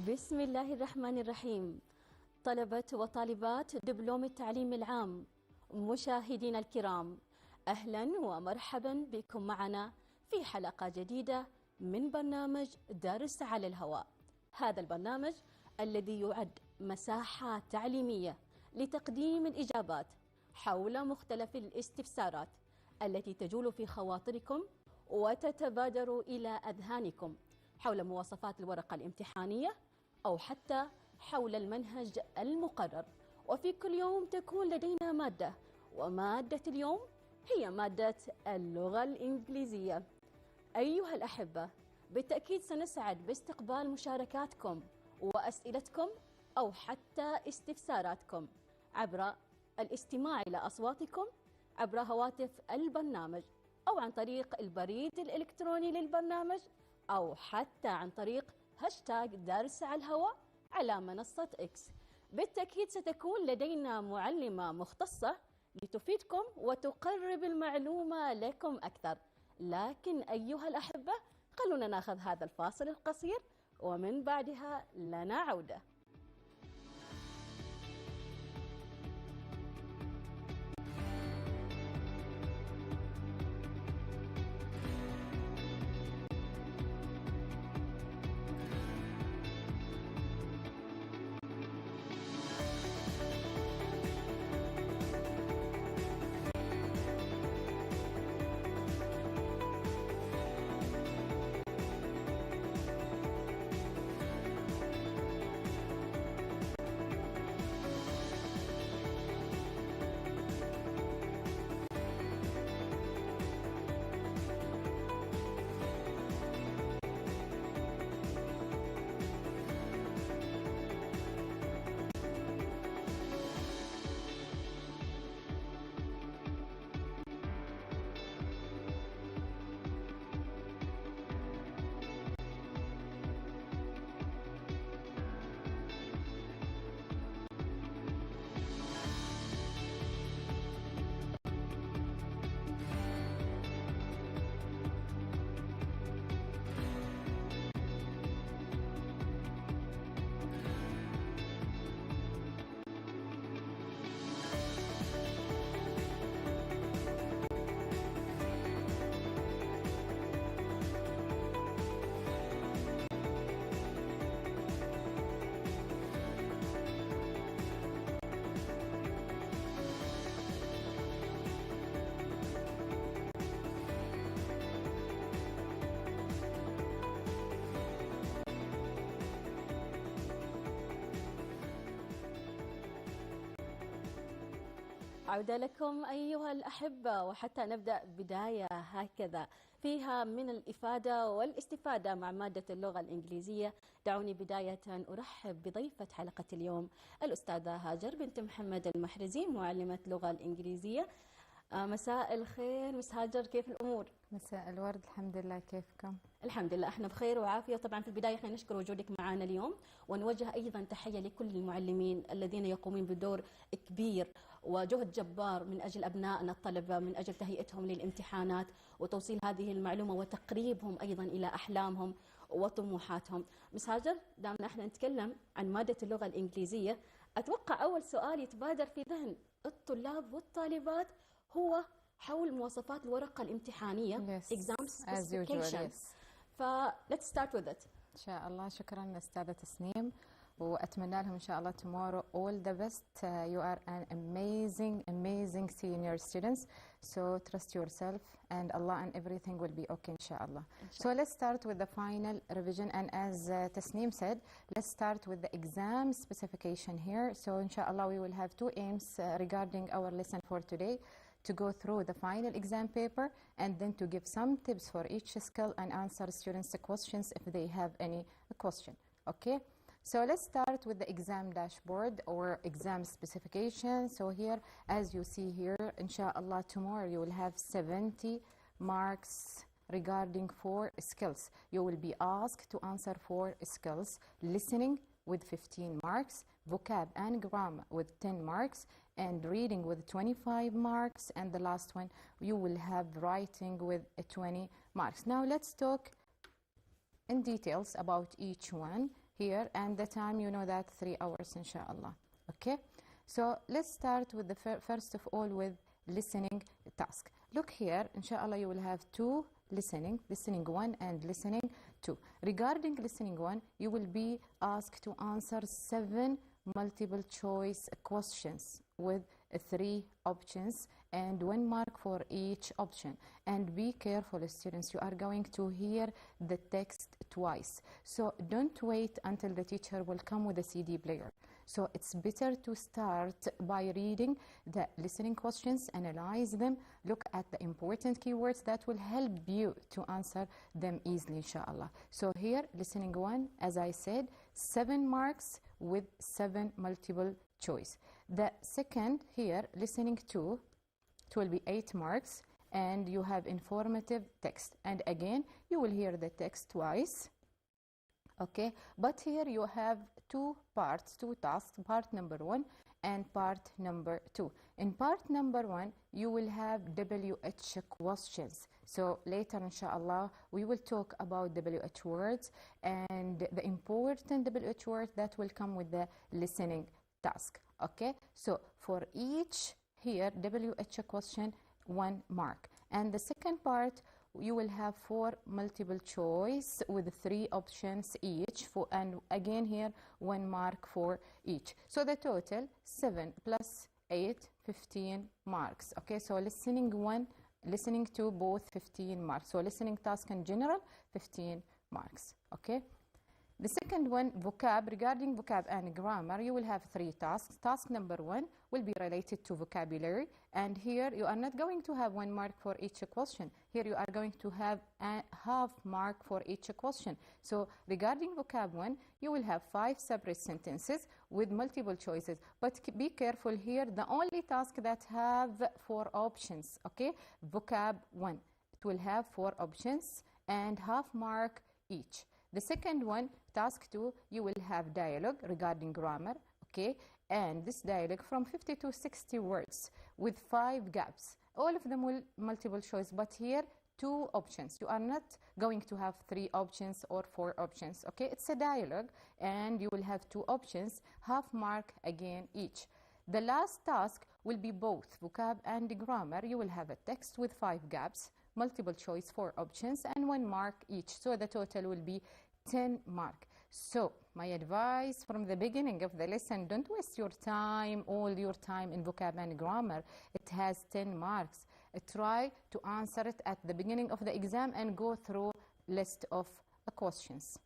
بسم الله الرحمن الرحيم. طلبة وطالبات دبلوم التعليم العام، مشاهدينا الكرام، أهلا ومرحبا بكم معنا في حلقة جديدة من برنامج درس على الهواء. هذا البرنامج الذي يعد مساحة تعليمية لتقديم الإجابات حول مختلف الاستفسارات التي تجول في خواطركم وتتبادر إلى أذهانكم حول مواصفات الورقة الامتحانية أو حتى حول المنهج المقرر. وفي كل يوم تكون لدينا مادة، ومادة اليوم هي مادة اللغة الإنجليزية. أيها الأحبة، بالتأكيد سنسعد باستقبال مشاركاتكم وأسئلتكم أو حتى استفساراتكم عبر الاستماع إلى أصواتكم عبر هواتف البرنامج، أو عن طريق البريد الإلكتروني للبرنامج، أو حتى عن طريق هاشتاغ درس على الهواء على منصة إكس. بالتأكيد ستكون لدينا معلمة مختصة لتفيدكم وتقرب المعلومة لكم أكثر. لكن أيها الأحبة، خلونا ناخذ هذا الفاصل القصير ومن بعدها لنا عودة. عودة لكم أيها الأحبة، وحتى نبدأ بداية هكذا فيها من الإفادة والاستفادة مع مادة اللغة الإنجليزية. دعوني بداية أرحب بضيفة حلقة اليوم الأستاذة هاجر بنت محمد المحرزي، معلمة اللغة الإنجليزية. مساء الخير مس هاجر، كيف الأمور؟ مساء الورد، الحمد لله، كيفكم؟ الحمد لله احنا بخير وعافية. طبعا في البداية احنا نشكر وجودك معنا اليوم، ونوجه أيضا تحية لكل المعلمين الذين يقومون بدور كبير وجهد جبار من أجل أبنائنا الطلبة، من أجل تهيئتهم للامتحانات وتوصيل هذه المعلومة وتقريبهم أيضا إلى أحلامهم وطموحاتهم. مس هاجر، دامنا احنا نتكلم عن مادة اللغة الإنجليزية، أتوقع أول سؤال يتبادر في ذهن الطلاب والطالبات هو حول مواصفات الورقة الامتحانية. Yes, exam as usual, specification. yes. let's start with it. إن شاء الله. شكرا أستاذة تسنيم، وأتمنى لهم إن شاء الله tomorrow all the best. You are an amazing senior students, so trust yourself and Allah, and everything will be okay إن شاء الله. So let's start with the final revision, and as Tasneem said, let's start with the exam specification here. So إن شاء الله we will have two aims regarding our lesson for today: to go through the final exam paper and then to give some tips for each skill and answer students' questions if they have any question. Okay? So let's start with the exam dashboard or exam specification. So here, as you see here, inshallah, tomorrow you will have 70 marks regarding 4 skills. You will be asked to answer 4 skills: listening with 15 marks, vocab and grammar with 10 marks, and reading with 25 marks, and the last one you will have writing with 20 marks. Now let's talk in details about each one. here, and the time, you know that 3 hours, inshallah. Okay, so let's start with the first of all with listening task. Look here, inshallah, you will have two listening 1 and listening 2. Regarding listening 1, you will be asked to answer 7 multiple choice questions with 3 options and 1 mark for each option. And be careful, students, you are going to hear the text twice. So don't wait until the teacher will come with a CD player. So it's better to start by reading the listening questions, analyze them, look at the important keywords that will help you to answer them easily, inshallah. So here, listening 1, as I said, 7 marks with 7 multiple choice. The second here, listening 2, it will be 8 marks, and you have informative text. And again, you will hear the text twice. Okay, but here you have 2 parts, 2 tasks, part number 1 and part number 2. In part number 1, you will have WH questions. So later, inshallah, we will talk about WH words and the important WH words that will come with the listening task. Okay, so for each here, WH question, 1 mark. And the second part, you will have 4 multiple choice with 3 options each, and again here 1 mark for each. So the total 7 plus 8, 15 marks. Okay, so listening 1, listening 2, both 15 marks. So listening task in general, 15 marks. Okay. The second one, vocab. Regarding vocab and grammar, you will have 3 tasks. Task number 1 will be related to vocabulary, and here you are not going to have 1 mark for each question. Here you are going to have a half mark for each question. So regarding vocab 1, you will have 5 separate sentences with multiple choices. But be careful here, the only task that have 4 options, okay? Vocab 1, it will have 4 options and half mark each. The second one, task 2, you will have dialogue regarding grammar, okay? And this dialogue from 50 to 60 words with 5 gaps. All of them will multiple choice, but here 2 options. You are not going to have 3 options or 4 options, okay? It's a dialogue, and you will have 2 options, half mark again each. The last task will be both vocab and grammar. You will have a text with 5 gaps, multiple choice 4 options, and 1 mark each. So the total will be 10 mark. So my advice from the beginning of the lesson, don't waste your time, all your time in vocab and grammar. It has 10 marks. Try to answer it at the beginning of the exam and go through list of questions.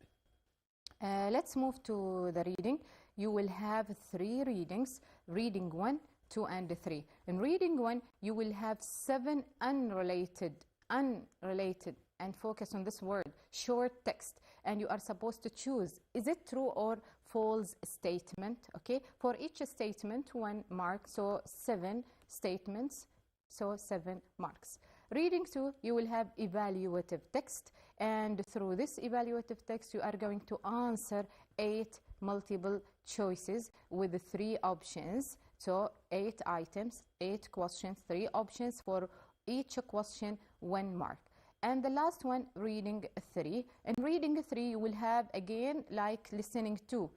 Let's move to the reading. You will have 3 readings, reading 1, 2, and 3. In reading 1, you will have 7 unrelated, and focus on this word, short text, and you are supposed to choose, is it true or false statement, okay? For each statement, 1 mark, so 7 statements, so 7 marks. Reading 2, you will have evaluative text, and through this evaluative text, you are going to answer 8 multiple choices with 3 options. So 8 items, 8 questions, 3 options for each question, 1 mark. And the last one, reading 3. In reading 3, you will have, again, like listening 2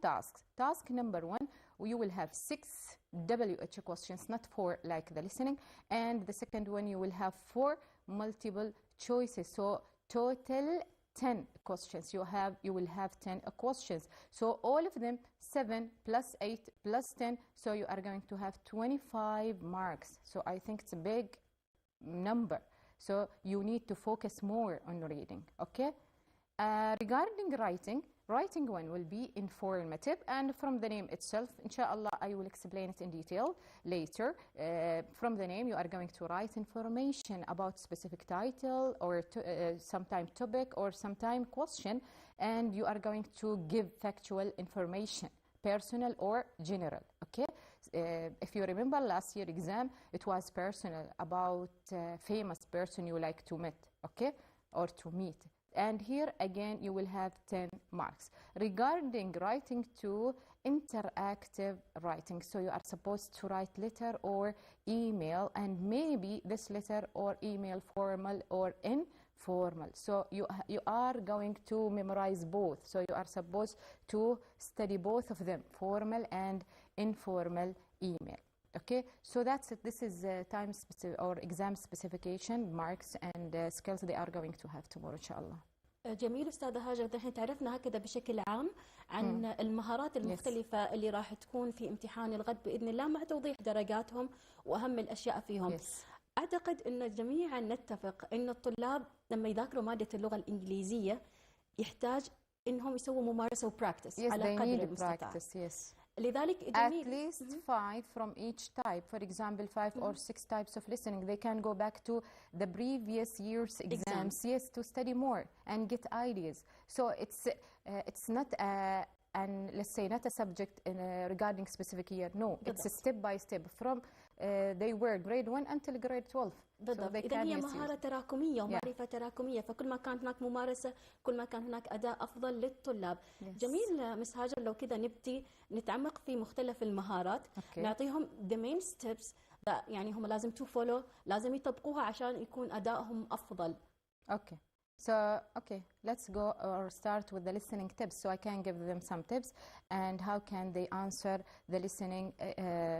tasks. Task number 1, you will have 6 WH questions, not 4 like the listening. And the second one, you will have 4 multiple choices. So total 10 questions. You will have 10 questions. So all of them, 7 plus 8 plus 10. So you are going to have 25 marks. So I think it's a big number. So you need to focus more on reading, okay? Regarding writing 1 will be informative, and from the name itself, inshallah, I will explain it in detail later. From the name, you are going to write information about specific title or sometime topic or sometime question, and you are going to give factual information, personal or general, okay? If you remember last year exam, it was personal, about famous person you like to meet, okay, or to meet. And here again you will have 10 marks. Regarding writing 2, interactive writing, so you are supposed to write letter or email, and maybe this letter or email formal or formal. So you are going to memorize both. So you are supposed to study both of them, formal and informal email. Okay, so that's it. This is time specific or exam specification, marks and skills they are going to have tomorrow, inshallah. جميل أستاذة هاجر. الحين تعرفنا هكذا بشكل عام عن المهارات المختلفة اللي راح تكون في امتحان الغد بإذن الله، مع توضيح درجاتهم وأهم الأشياء فيهم. أعتقد أن جميعا نتفق أن الطلاب لما يذاكروا مادة اللغة الإنجليزية يحتاج أنهم يسووا ممارسة وبراكتس على قدر المستطاع. لذلك at least 5 from each type. For example, 5 or 6 types of listening. They can go back to the previous year's exams, yes, to study more and get ideas. So it's not and let's say not a subject regarding specific year. No, it's a step by step from they were grade 1 until grade 12. بالضبط. إذا هي مهارة تراكمية ومعرفة تراكمية، فكل ما كانت هناك ممارسة كل ما كان هناك أداء أفضل للطلاب. جميل مس هاجر، لو كذا نبتدي نتعمق في مختلف المهارات. نعطيهم the main steps يعني هم لازم to follow، لازم يطبقوها عشان يكون أدائهم أفضل. Okay. So, let's go or start with the listening tips. So I can give them some tips and how can they answer the listening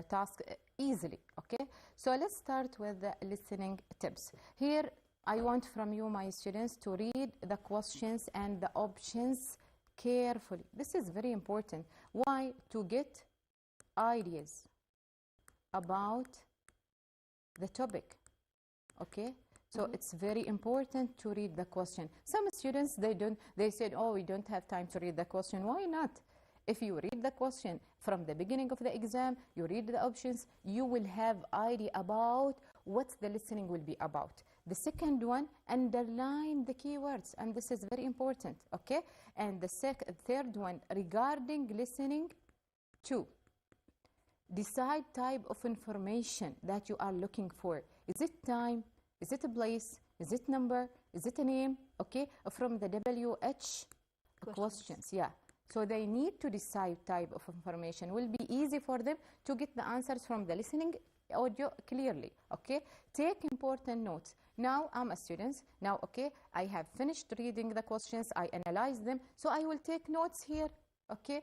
task easily. Okay, so let's start with the listening tips. Here I want from you, my students, to read the questions and the options carefully. This is very important. Why? To get ideas about the topic. Okay, so it's very important to read the question. Some students, they said, oh, we don't have time to read the question. Why not? If you read the question from the beginning of the exam, you read the options, you will have idea about what the listening will be about. The second one, underline the keywords, and this is very important, okay? And the third one, regarding listening to, decide type of information that you are looking for. Is it time? Is it a place? Is it number? Is it a name? Okay, from the WH questions. Yeah. So they need to decide type of information. Will be easy for them to get the answers from the listening audio clearly. Okay, take important notes. Now I'm a student. Now, okay, I have finished reading the questions. I analyze them. So I will take notes here. Okay,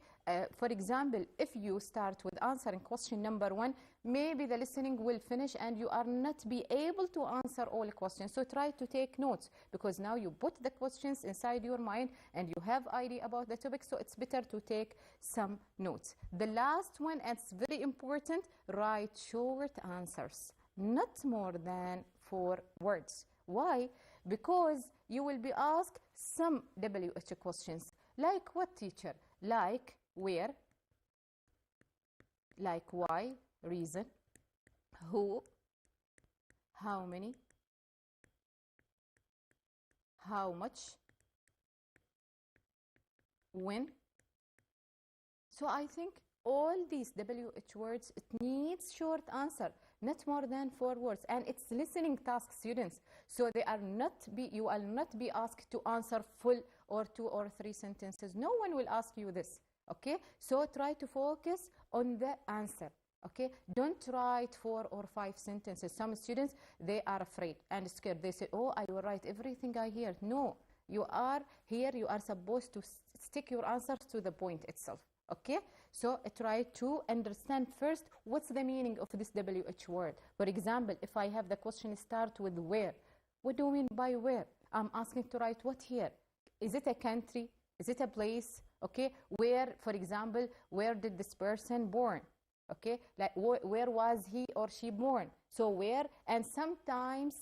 for example, if you start with answering question number 1, maybe the listening will finish and you are not be able to answer all questions. So try to take notes, because now you put the questions inside your mind and you have idea about the topic, so it's better to take some notes. The last one, and it's very important, write short answers, not more than 4 words. Why? Because you will be asked some WH questions. Like what, teacher? Like where, like why, reason, who, how many, how much, when. So I think all these WH words, it needs short answer, not more than 4 words, and it's listening task, students. So you will not be asked to answer full or 2 or 3 sentences. No one will ask you this. Okay, so try to focus on the answer. Okay, don't write 4 or 5 sentences. Some students, they are afraid and scared. They say, oh, I will write everything I hear. No, you are here, you are supposed to stick your answers to the point itself. Okay, so try to understand first what's the meaning of this WH word. For example, if I have the question start with where, what do you mean by where? I'm asking to write what here. Is it a country? Is it a place? Okay, where, for example, where did this person born? Okay, like where was he or she born? So where, and sometimes,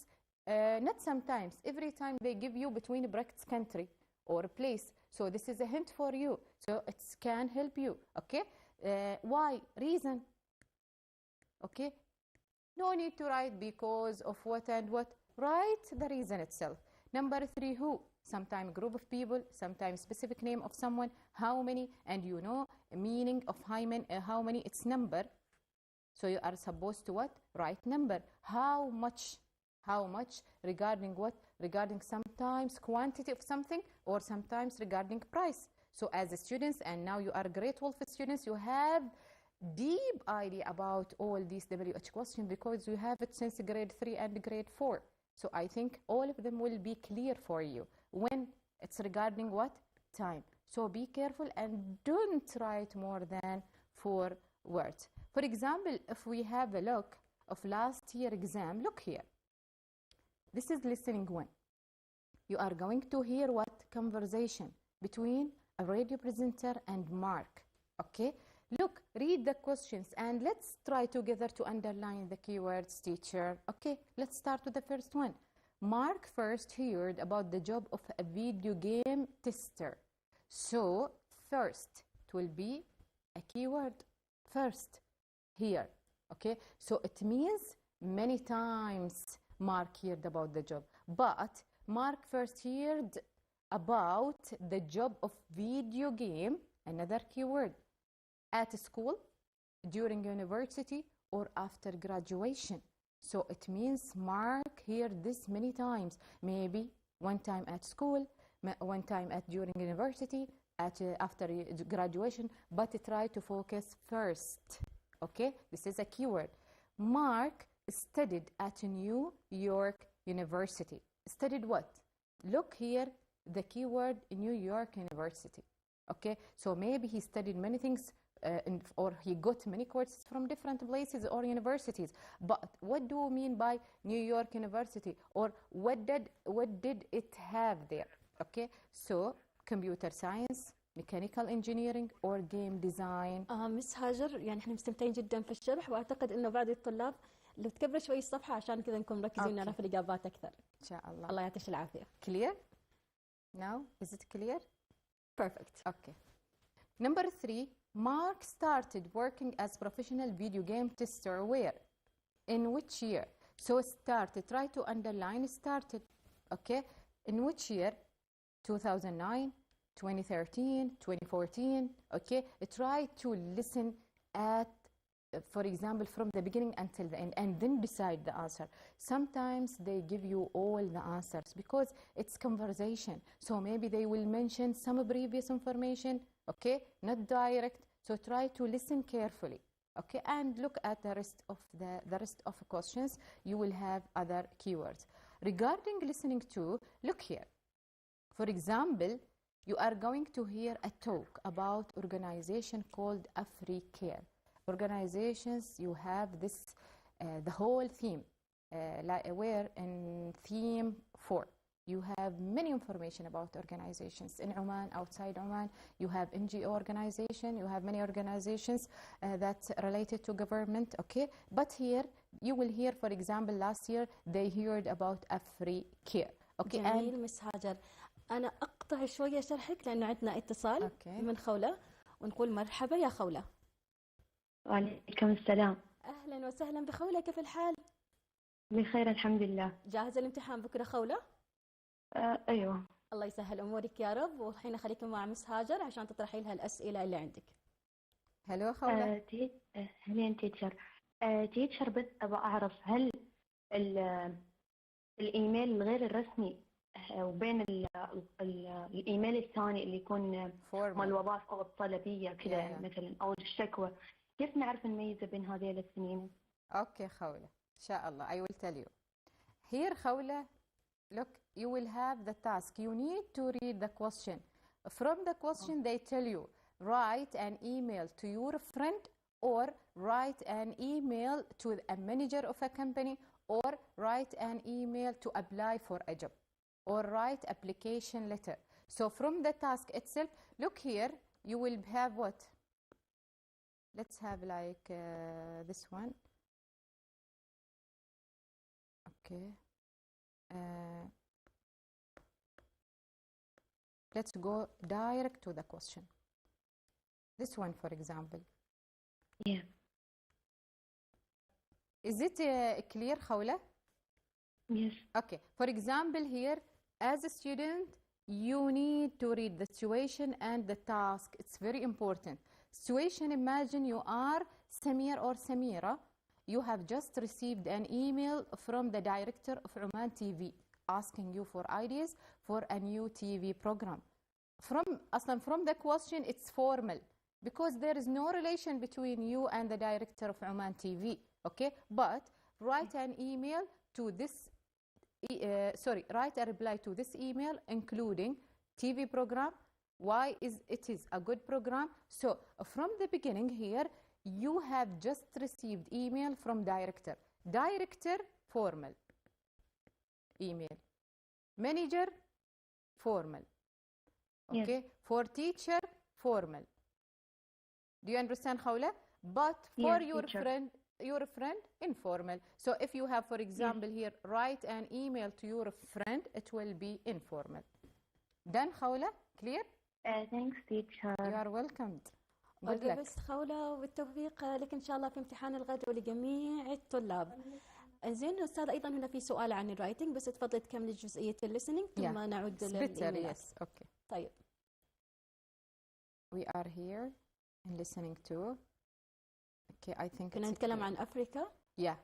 not sometimes, every time they give you between brackets country or a place. So this is a hint for you. So it can help you. Okay, why, reason. Okay, no need to write because of what and what. Write the reason itself. Number 3, who? Sometimes group of people, sometimes specific name of someone, how many, and you know meaning of how many, it's number. So you are supposed to what? Write number. How much? How much regarding what? Regarding sometimes quantity of something, or sometimes regarding price. So as a students, and now you are grade 12 students, you have deep idea about all these WH questions because you have it since grade 3 and grade 4. So I think all of them will be clear for you when it's regarding what? Time. So be careful and don't write more than 4 words. For example, if we have a look of last year exam, look here. This is listening 1. You are going to hear what? Conversation between a radio presenter and Mark. Okay? Look, read the questions and let's try together to underline the keywords, teacher. Okay, let's start with the first one. Mark first heard about the job of a video game tester. So, first, it will be a keyword. First, here. Okay, so it means many times Mark heard about the job. But Mark first heard about the job of video game, another keyword. At school, during university, or after graduation. So it means Mark heard this many times. Maybe one time at school, one time during university, after graduation, but try to focus first. Okay, this is a keyword. Mark studied at New York University. Studied what? Look here, the keyword New York University. Okay, so maybe he studied many things or he got many courses from different places or universities. But what do we mean by New York University? Or what did it have there? Okay, so computer science, mechanical engineering, or game design. مس هاجر، يعني احنا مستمتعين جدا في الشرح، واعتقد انه بعض الطلاب لو تكبر شوي الصفحه عشان كذا نكون مركزين نعرف الاجابات اكثر. ان شاء الله. الله يعطيك العافيه. Clear? Now is it clear? Perfect. Okay. Number 3, Mark started working as professional video game tester where? In which year? So started, try to underline started. Okay, in which year? 2009, 2013, 2014. Okay, try to listen at, for example, from the beginning until the end, and then decide the answer. Sometimes they give you all the answers because it's conversation. So maybe they will mention some previous information, okay, not direct. So try to listen carefully, okay, and look at the rest of the questions. You will have other keywords. Regarding listening to, look here. For example, you are going to hear a talk about organization called AfriCare. Organizations, you have this, the whole theme, where in theme 4, you have many information about organizations in Oman, outside Oman. You have NGO organization, you have many organizations that's related to government, okay? But here, you will hear, for example, last year, they heard about AfriCare. Okay. جميل مس هاجر. أنا أقطع شوية شرحك لأنه عندنا اتصال من خولة، ونقول مرحبا يا خولة. وعليكم السلام. أهلا وسهلا بخولة، كيف الحال؟ بخير الحمد لله. جاهزة الامتحان بكرة خولة؟ أيوة. الله يسهل أمورك يا رب، والحين خليكم مع مس هاجر عشان تطرحي لها الأسئلة اللي عندك. هلو خولة. هلين تيتشر. تيتشر بس أبغى أعرف هل الإيميل الغير الرسمي وبين الإيميل الثاني اللي يكون مال الوظائف أو الطلبية كذا مثلا أو الشكوى، كيف نعرف نميز بين هذين الاثنين؟ Okay خولة، إن شاء الله I will tell you. Here خولة, look, you will have the task. You need to read the question. From the question they tell you, write an email to your friend or write an email to a manager of a company or write an email to apply for a job or write application letter. So from the task itself, look here, you will have what? Let's have like this one. Okay. Let's go direct to the question. This one, for example. Yeah. Is it clear, Khawla? Yes. Okay. For example, here, as a student, you need to read the situation and the task. It's very important. Situation, imagine you are Samir or Samira. You have just received an email from the director of Oman TV asking you for ideas for a new TV program. From the question, it's formal because there is no relation between you and the director of Oman TV. Okay, but write an email to this write a reply to this email including TV program, why it is a good program. So from the beginning here, you have just received email from director. Director, formal email. Manager, formal. Okay, yes. for teacher, formal. Do you understand, Khawla? But for Yes, your teacher. friend, informal. So if you have, for example, here, write an email to your friend, it will be informal. Done, Khawla? Clear? Thanks, teacher. You are welcomed. All Good the luck. best خولة والتوفيق لك إن شاء الله في امتحان الغد ولجميع الطلاب. زين أستاذ، أيضا هنا في سؤال عن الرايتنج، بس تفضل تكملي جزئية الليسننج ثم نعود للإيميلات. Yes, okay. طيب. We are here and listening to. Okay, I think كنا نتكلم عن أفريكا. Yeah.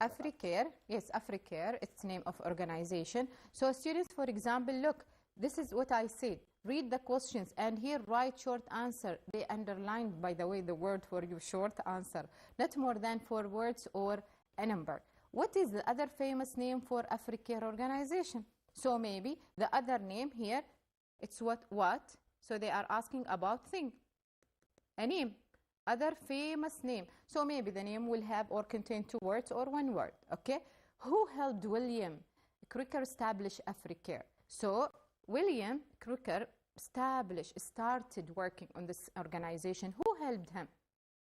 Africare, yes, Africare, it's name of organization. So students, for example, look, this is what I said. Read the questions and here write short answer. They underlined, by the way, the word for you, short answer. Not more than 4 words or a number. What is the other famous name for Africare organization? So maybe the other name here, it's what? So they are asking about thing. A name. Other famous name. So maybe the name will have or contain 2 words or 1 word. Okay? Who helped William Crocker establish Africare? So William Crocker started working on this organization. Who helped him?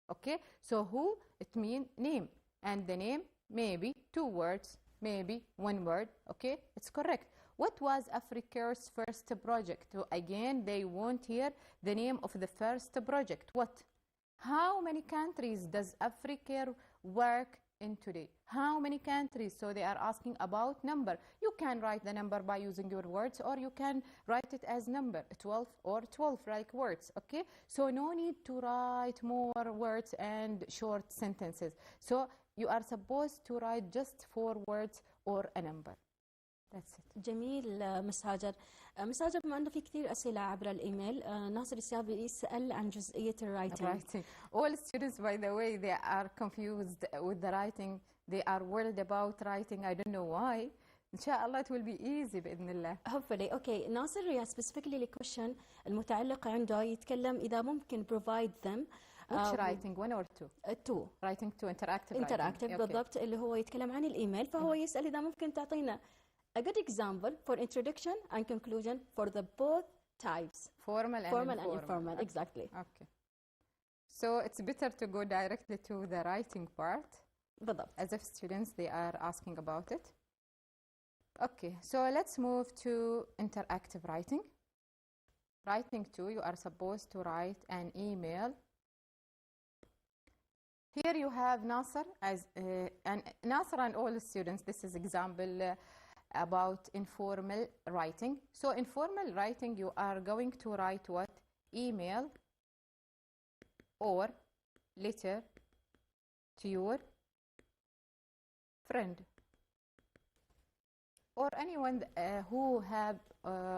Okay? So who, it means name. And the name, maybe 2 words, maybe 1 word. Okay? It's correct. What was Africare's first project? So again, they want here the name of the first project. What? How many countries does Africare work in today? How many countries? So they are asking about number. You can write the number by using your words, or you can write it as number, 12 or 12 like words, okay? So no need to write more words and short sentences. So you are supposed to write just 4 words or a number. That's it. جميل مس هاجر. مس هاجر، بما انه في كثير اسئله عبر الايميل، ناصر السيابي يسال عن جزئيه الرايتنج. All students, by the way, they are confused with the writing. They are worried about writing. I don't know why. إن شاء الله it will be easy بإذن الله. Hopefully. Okay, ناصر specifically الكويشن المتعلق عنده يتكلم إذا ممكن provide them. Which writing, 1 or 2? 2. Writing 2, interactive. Interactive بالضبط، اللي هو يتكلم عن الإيميل، فهو يسأل إذا ممكن تعطينا a good example for introduction and conclusion for the both types. Formal and informal. Exactly. Okay. So it's better to go directly to the writing part. بالضبط. As if students, they are asking about it. Okay, so let's move to interactive writing. Writing 2, you are supposed to write an email. Here you have Nasser and Nasser and all the students. This is example about informal writing. So informal writing, you are going to write what? Email or letter to your friend or anyone who have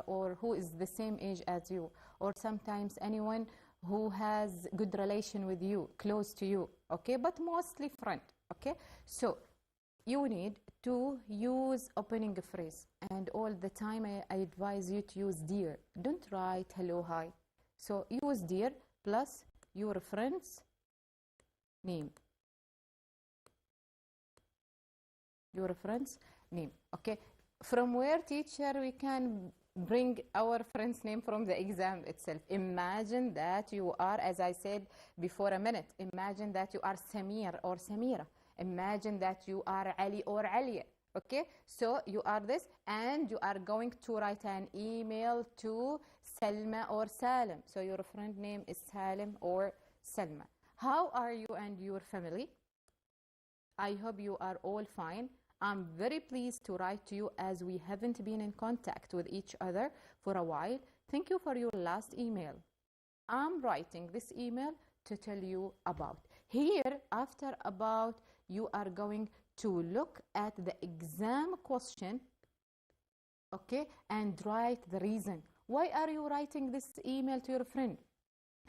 or who is the same age as you, or sometimes anyone who has good relation with you, close to you, okay? But mostly friend, okay? So you need to use opening phrase, and all the time I advise you to use dear. Don't write hello, hi. So use dear plus your friend's name. Your friend's name, okay? From where, teacher, we can bring our friend's name? From the exam itself. Imagine that you are, as I said before a minute, imagine that you are Samir or Samira. Imagine that you are Ali or Alia, okay? So you are this, and you are going to write an email to Salma or Salim. So your friend name is Salim or Salma. How are you and your family? I hope you are all fine. I'm very pleased to write to you as we haven't been in contact with each other for a while. Thank you for your last email. I'm writing this email to tell you about. Here, after about, you are going to look at the exam question, okay, and write the reason. Why are you writing this email to your friend?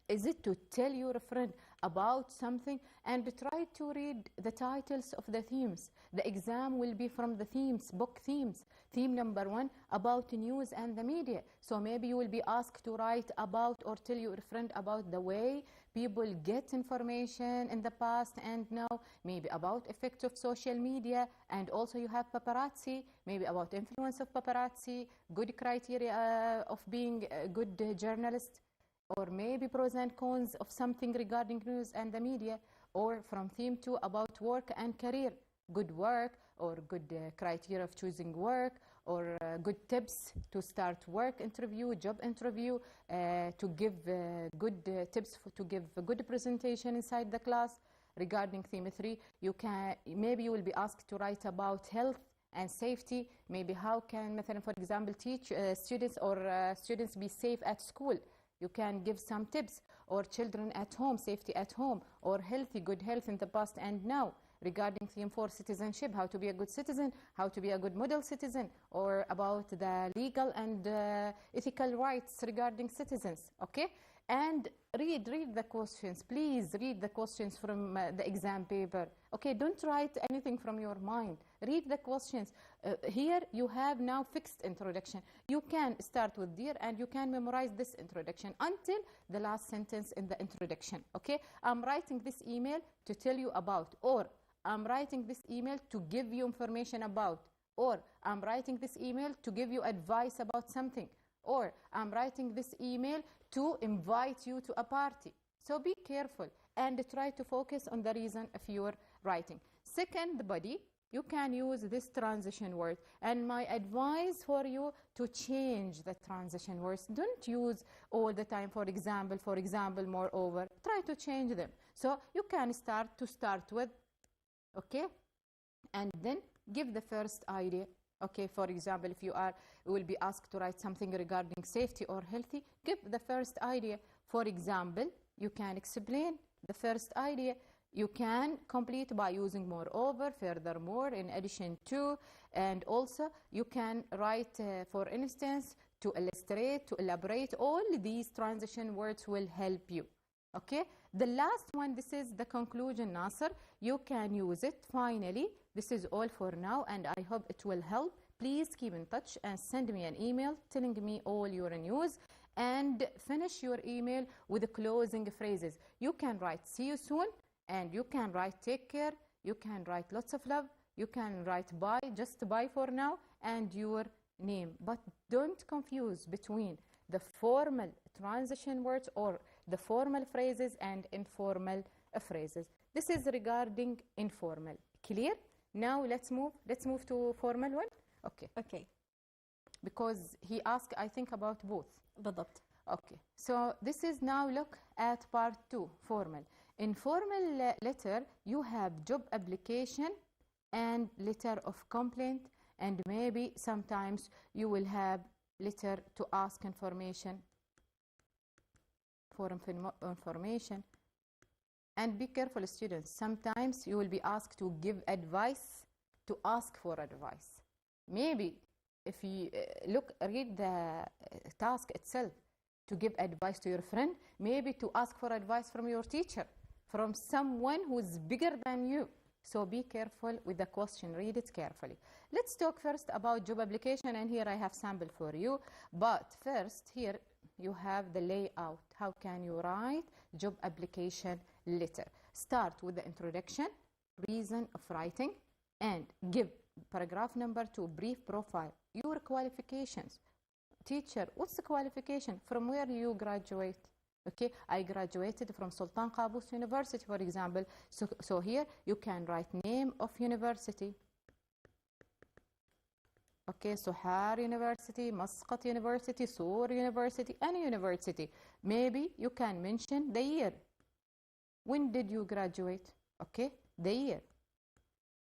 Is it to tell your friend about something, and try to read the titles of the themes. The exam will be from the themes, book themes. Theme number 1, about news and the media. So maybe you will be asked to write about or tell your friend about the way people get information in the past and now, maybe about effect of social media, and also you have paparazzi, maybe about influence of paparazzi, good criteria of being a good journalist, or maybe pros and cons of something regarding news and the media, or from theme 2 about work and career, good work or good criteria of choosing work, or good tips to start work interview, job interview, to give good tips to give a good presentation inside the class. Regarding theme 3, maybe you will be asked to write about health and safety, maybe how can, for example, teach students or students be safe at school. You can give some tips, or children at home, safety at home, or good health in the past and now. Regarding theme 4, citizenship, how to be a good citizen, how to be a good model citizen, or about the legal and ethical rights regarding citizens, okay? And read the questions. Please read the questions from the exam paper, okay? Don't write anything from your mind. Read the questions. Here you have now fixed introduction. You can start with dear and you can memorize this introduction until the last sentence in the introduction, okay? I'm writing this email to tell you about, or I'm writing this email to give you information about, or I'm writing this email to give you advice about something, or I'm writing this email to invite you to a party. So be careful and try to focus on the reason of your writing. Second body, you can use this transition word, and my advice for you to change the transition words. Don't use all the time, for example, moreover. Try to change them. So you can start with, okay, and then give the first idea. Okay, for example, if you will be asked to write something regarding safety or healthy, give the first idea. For example, you can explain the first idea. You can complete by using moreover, furthermore, in addition to, and also you can write, for instance, to illustrate, to elaborate. All these transition words will help you. Okay, the last one, this is the conclusion, Nasser. You can use it. Finally, this is all for now, and I hope it will help. Please keep in touch and send me an email telling me all your news, and finish your email with the closing phrases. You can write see you soon, and you can write take care, you can write lots of love, you can write bye, just bye for now, and your name. But don't confuse between the formal transition words or the formal phrases and informal phrases. This is regarding informal. Clear? Now let's move to formal one. Okay. Because he asked, I think, about both. بالضبط. Okay. So this is now look at part 2, formal. In formal letter, you have job application and letter of complaint, and maybe sometimes you will have letter to ask information, for information. And be careful, students. Sometimes you will be asked to give advice, to ask for advice. Maybe if you read the task itself, to give advice to your friend, maybe to ask for advice from your teacher, from someone who is bigger than you. So be careful with the question. Read it carefully. Let's talk first about job application, and here I have sample for you. But first, here you have the layout. How can you write job application letter? Start with the introduction, reason of writing, and give paragraph number 2, brief profile, your qualifications. Teacher, what's the qualification? From where you graduate? Okay, I graduated from Sultan Qaboos University, for example. So here you can write name of university. Okay, Sohar University, Muscat University, Sur University, any university. Maybe you can mention the year. When did you graduate? Okay, the year.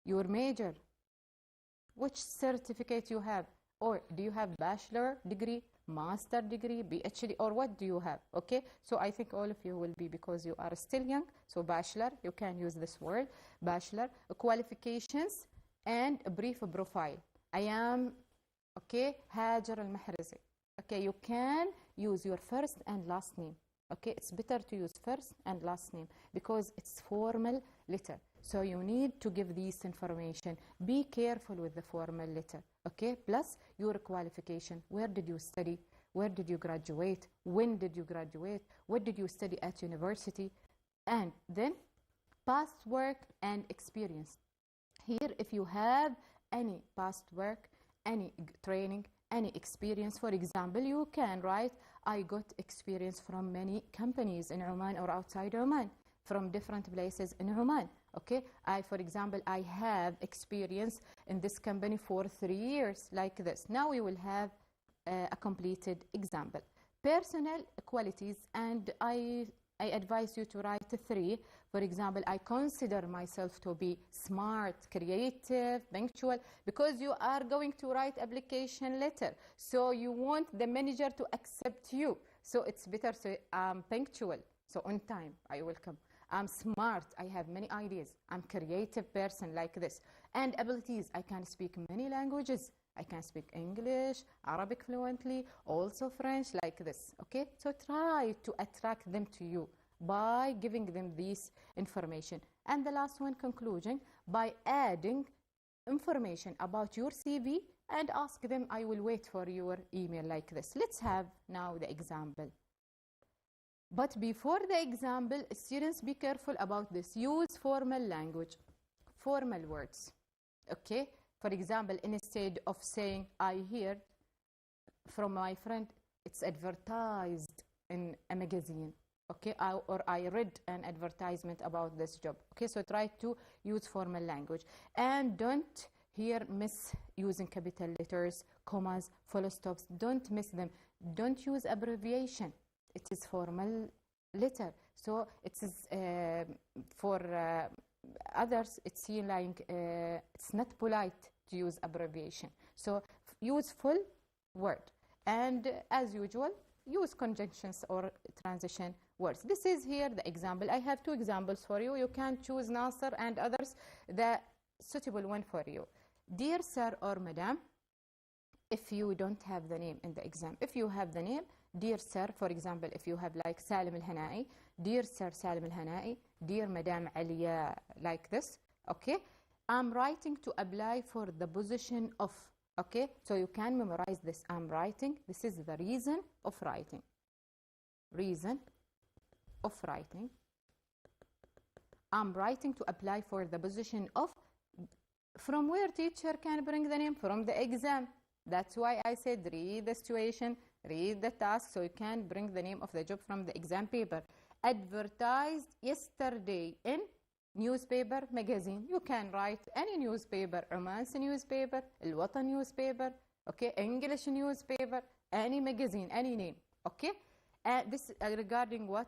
Your major. Which certificate you have? Or do you have bachelor degree, master degree, PhD, or what do you have? Okay, so I think all of you will be, because you are still young. So bachelor, you can use this word, bachelor. Qualifications and a brief profile. I am, okay, Hajar al-Mahrizi. Okay, you can use your first and last name. Okay, it's better to use first and last name because it's formal letter. So you need to give this information. Be careful with the formal letter. Okay, plus your qualification. Where did you study? Where did you graduate? When did you graduate? What did you study at university? And then past work and experience. Here, if you have any past work, any training, any experience, for example, you can write, I got experience from many companies in Oman or outside Oman, from different places in Oman. Okay, for example, I have experience in this company for 3 years, like this. Now we will have a completed example. Personal qualities, and I advise you to write 3. For example, I consider myself to be smart, creative, punctual, because you are going to write application letter. So you want the manager to accept you. So it's better to say, I'm punctual, so on time, I will come. I'm smart, I have many ideas. I'm creative person, like this. And abilities, I can speak many languages. I can speak English, Arabic fluently, also French, like this. Okay, so try to attract them to you by giving them this information. And the last one, conclusion, by adding information about your CV and ask them, I will wait for your email, like this. Let's have now the example. But before the example, students, be careful about this. Use formal language, formal words. Okay? For example, instead of saying, I heard from my friend, it's advertised in a magazine. Okay? Or I read an advertisement about this job. Okay? So try to use formal language. And don't here miss using capital letters, commas, full stops. Don't miss them. Don't use abbreviation. It is formal letter. So it is for others, it's like it's not polite to use abbreviation. So use full word. And as usual, use conjunctions or transition words. This is here the example. I have 2 examples for you. You can choose Nasser and others, the suitable one for you. Dear sir or madam, if you don't have the name in the exam. If you have the name, dear sir, for example, if you have like Salim al-Hanai, dear sir Salim al-Hanai, dear madam Aliya, like this. Okay, I'm writing to apply for the position of. Okay, so you can memorize this. I'm writing. This is the reason of writing. Reason of writing. I'm writing to apply for the position of. From where teacher can bring the name? From the exam. That's why I said read the situation, read the task, so you can bring the name of the job from the exam paper. Advertised yesterday in newspaper, magazine. You can write any newspaper, Oman's newspaper, الوطن newspaper, okay, English newspaper, any magazine, any name, okay? This regarding what?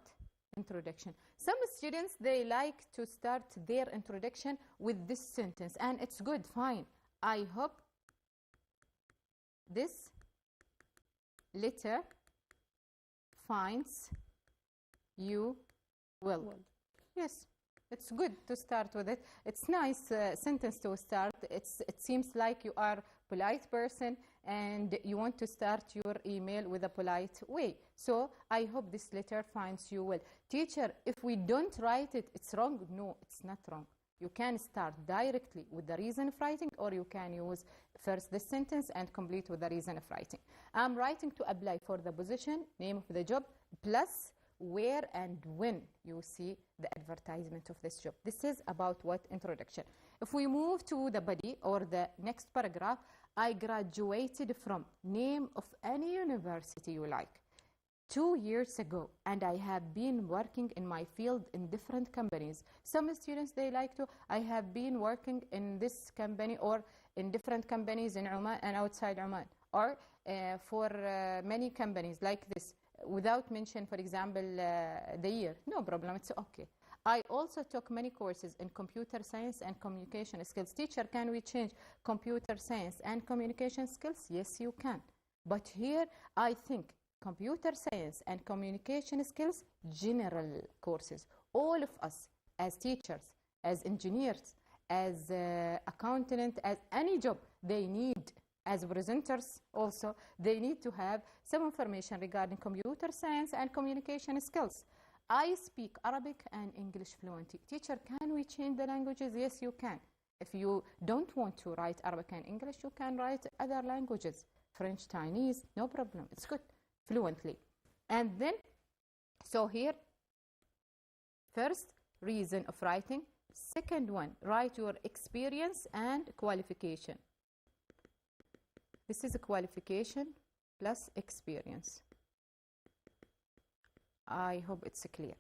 Introduction. Some students, they like to start their introduction with this sentence, and it's good, fine. I hope this letter finds you well. Yes, it's good to start with it. It's nice sentence to start. It seems like you are a polite person and you want to start your email with a polite way. So I hope this letter finds you well. Teacher, if we don't write it, it's wrong. No, it's not wrong. You can start directly with the reason of writing, or you can use first the sentence and complete with the reason of writing. I'm writing to apply for the position, name of the job, plus where and when you see the advertisement of this job. This is about what? Introduction. If we move to the body or the next paragraph, I graduated from, name of any university you like, 2 years ago, and I have been working in my field in different companies. Some students, they like to, I have been working in this company or in different companies in Oman and outside Oman, or for many companies like this, without mention, for example, the year. No problem, it's okay. I also took many courses in computer science and communication skills. Teacher, can we change computer science and communication skills? Yes, you can. But here, I think computer science and communication skills, general courses. All of us, as teachers, as engineers, as accountant, as any job, they need as presenters also, they need to have some information regarding computer science and communication skills. I speak Arabic and English fluently. Teacher, can we change the languages? Yes, you can. If you don't want to write Arabic and English, you can write other languages. French, Chinese, no problem. It's good, fluently. And then, so here, first, reason of writing. Second one, write your experience and qualification. This is a qualification plus experience. I hope it's clear.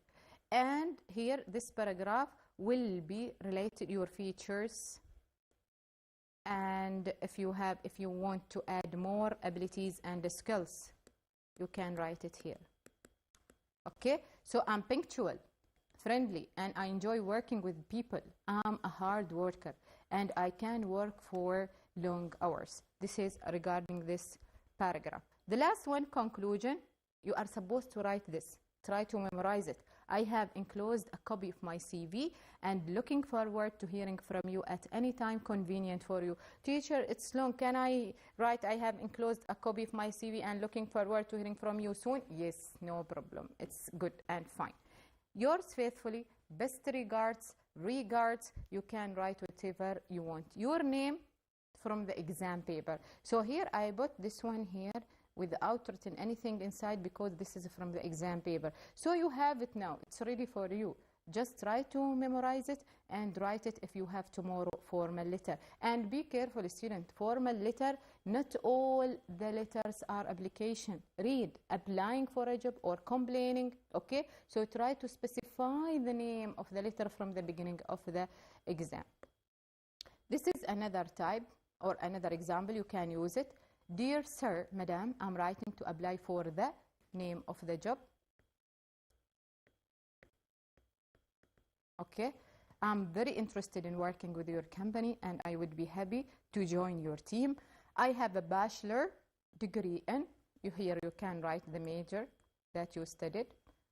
And here, this paragraph will be related to your features. And if you want to add more abilities and skills, you can write it here. Okay, so I'm punctual, friendly, and I enjoy working with people. I'm a hard worker, and I can work for long hours. This is regarding this paragraph. The last one, conclusion. You are supposed to write this. Try to memorize it. I have enclosed a copy of my CV and looking forward to hearing from you at any time convenient for you. Teacher, it's long. Can I write I have enclosed a copy of my CV and looking forward to hearing from you soon? Yes, no problem. It's good and fine. Yours faithfully, best regards, you can write whatever you want. Your name from the exam paper. So here I put this one here without written anything inside because this is from the exam paper. So you have it now. It's ready for you. Just try to memorize it and write it if you have tomorrow formal letter. And be careful, student. Formal letter, not all the letters are application. Read, applying for a job or complaining, okay? So try to specify the name of the letter from the beginning of the exam. This is another type or another example. You can use it. Dear sir, madam, I'm writing to apply for the name of the job. Okay, I'm very interested in working with your company and I would be happy to join your team. I have a bachelor degree in, here you can write the major that you studied,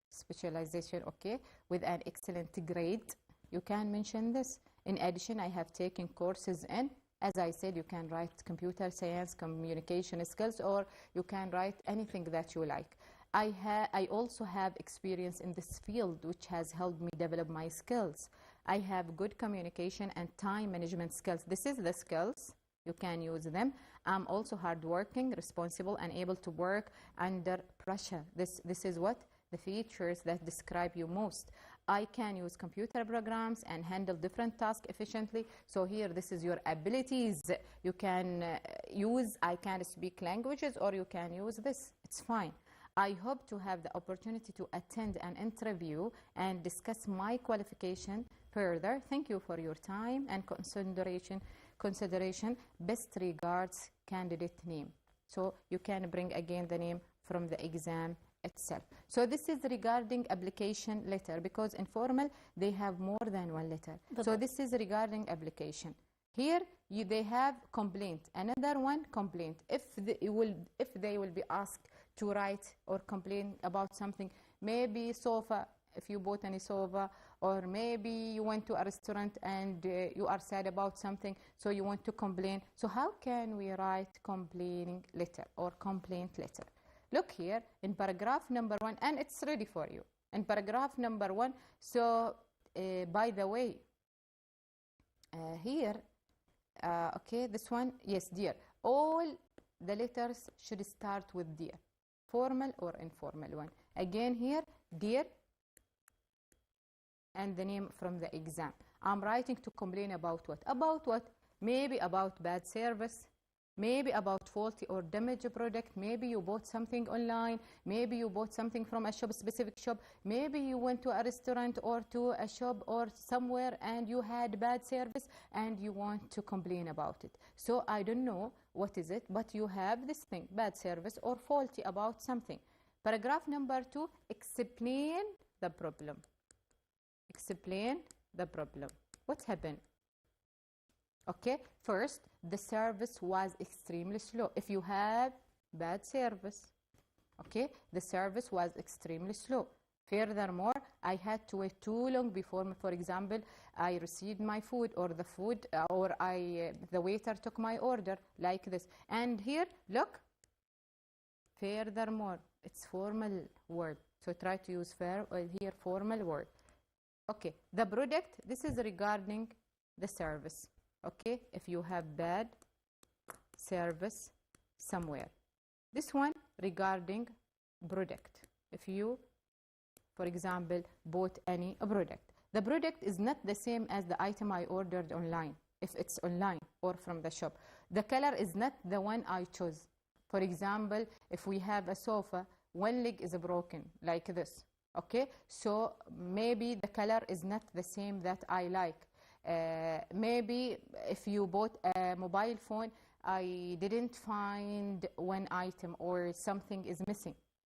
specialization, okay, with an excellent grade. You can mention this. In addition, I have taken courses in, as I said, you can write computer science, communication skills, or you can write anything that you like. I also have experience in this field, which has helped me develop my skills. I have good communication and time management skills. This is the skills. You can use them. I'm also hardworking, responsible, and able to work under pressure. This is what? The features that describe you most. I can use computer programs and handle different tasks efficiently. So here, this is your abilities. You can use, I can speak languages, or you can use this. It's fine. I hope to have the opportunity to attend an interview and discuss my qualification further. Thank you for your time and consideration. Best regards, candidate name. So you can bring again the name from the exam itself. So this is regarding application letter, because informal they have more than one letter. So this is regarding application. Here they have complaint. Another one, complaint. If they will be asked to write or complain about something, maybe sofa, if you bought any sofa, or maybe you went to a restaurant and you are sad about something, so you want to complain. So how can we write complaining letter or complaint letter? Look here in paragraph number 1, and it's ready for you. In paragraph number 1, so by the way, here, okay, this one, yes, dear. All the letters should start with dear, formal or informal one. Again here, dear, and the name from the exam. I'm writing to complain about what? About what? Maybe about bad service, maybe about faulty or damaged product, maybe you bought something online, maybe you bought something from a shop, specific shop, maybe you went to a restaurant or to a shop or somewhere and you had bad service and you want to complain about it. So I don't know what is it, but you have this thing, bad service or faulty about something. Paragraph number 2, explain the problem. Explain the problem. What happened? Okay, first, the service was extremely slow. If you have bad service, okay, the service was extremely slow. Furthermore, I had to wait too long before, for example, I received my food, or the waiter took my order, like this. And here, look, furthermore, it's formal word. So try to use here formal word. Okay, the product, this is regarding the service. Okay, if you have bad service somewhere. This one regarding product. If you, for example, bought any product. The product is not the same as the item I ordered online, if it's online or from the shop. The color is not the one I chose. For example, if we have a sofa, one leg is broken, like this. Okay, so maybe the color is not the same that I like. Maybe if you bought a mobile phone, I didn't find one item or something is missing.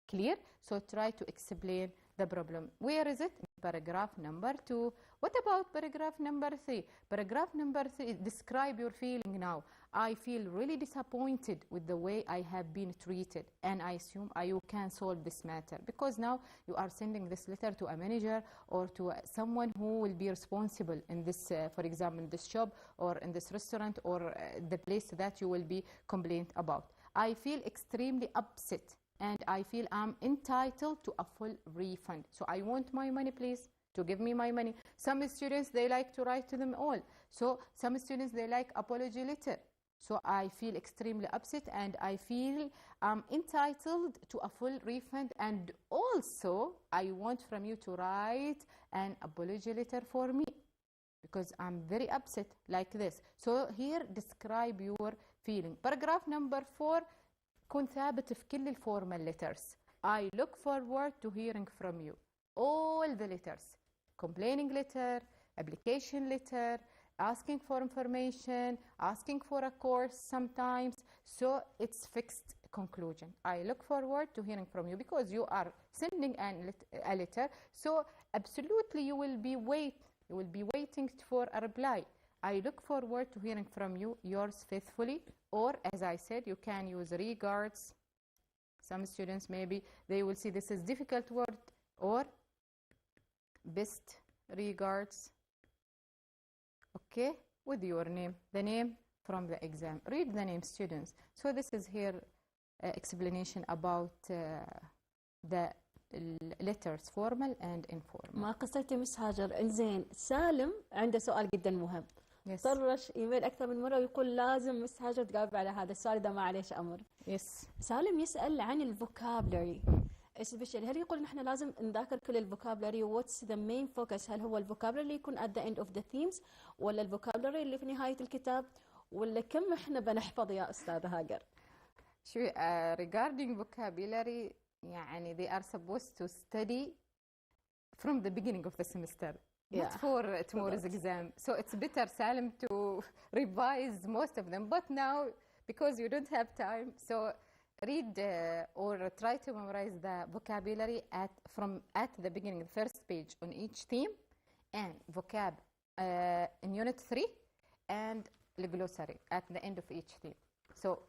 Clear? So try to explain the problem. Where is it? Paragraph number 2. What about paragraph number 3? Paragraph number 3, describe your feeling now. I feel really disappointed with the way I have been treated, and I assume you can solve this matter, because now you are sending this letter to a manager or to someone who will be responsible in this, for example, in this shop or in this restaurant or the place that you will be complained about. I feel extremely upset, and I feel I'm entitled to a full refund. So I want my money, please, to give me my money. Some students, they like to write to them all. So some students, they like apology letter. So I feel extremely upset, and I feel I'm entitled to a full refund. And also, I want from you to write an apology letter for me, because I'm very upset, like this. So here, describe your feeling. Paragraph number 4, كن ثابت في كل الفورمال letters. I look forward to hearing from you. All the letters. Complaining letter, application letter, asking for information, asking for a course sometimes. So it's fixed conclusion. I look forward to hearing from you, because you are sending a letter. So absolutely you will be waiting for a reply. I look forward to hearing from you, yours faithfully. Or, as I said, you can use regards. Some students, maybe they will see this is difficult word, or best regards. Okay, with your name, the name from the exam. Read the name, students. So this is here explanation about the letters, formal and informal. ما قصيتي مس هاجر. إنزين، سالم عنده سؤال جدا مهم. طرش ايميل اكثر من مره ويقول لازم مس هاجر تجاوب على هذا السؤال اذا ما عليش امر. سالم يسال عن الفوكابلري سبيشال. هل يقول نحن لازم نذاكر كل الفوكابلري؟ واتس ذا مين فوكس؟ هل هو الفوكابلري اللي يكون at the end of the themes، ولا الفوكابلري اللي في نهايه الكتاب، ولا كم احنا بنحفظ يا استاذه هاجر؟ شو regarding vocabulary، يعني they are supposed to study from the beginning of the semester. Not for tomorrow's exam. So it's better, Salim, to revise most of them. But now, because you don't have time, so read or try to memorize the vocabulary at the beginning, the first page on each theme, and vocab in Unit 3, and the glossary at the end of each theme. So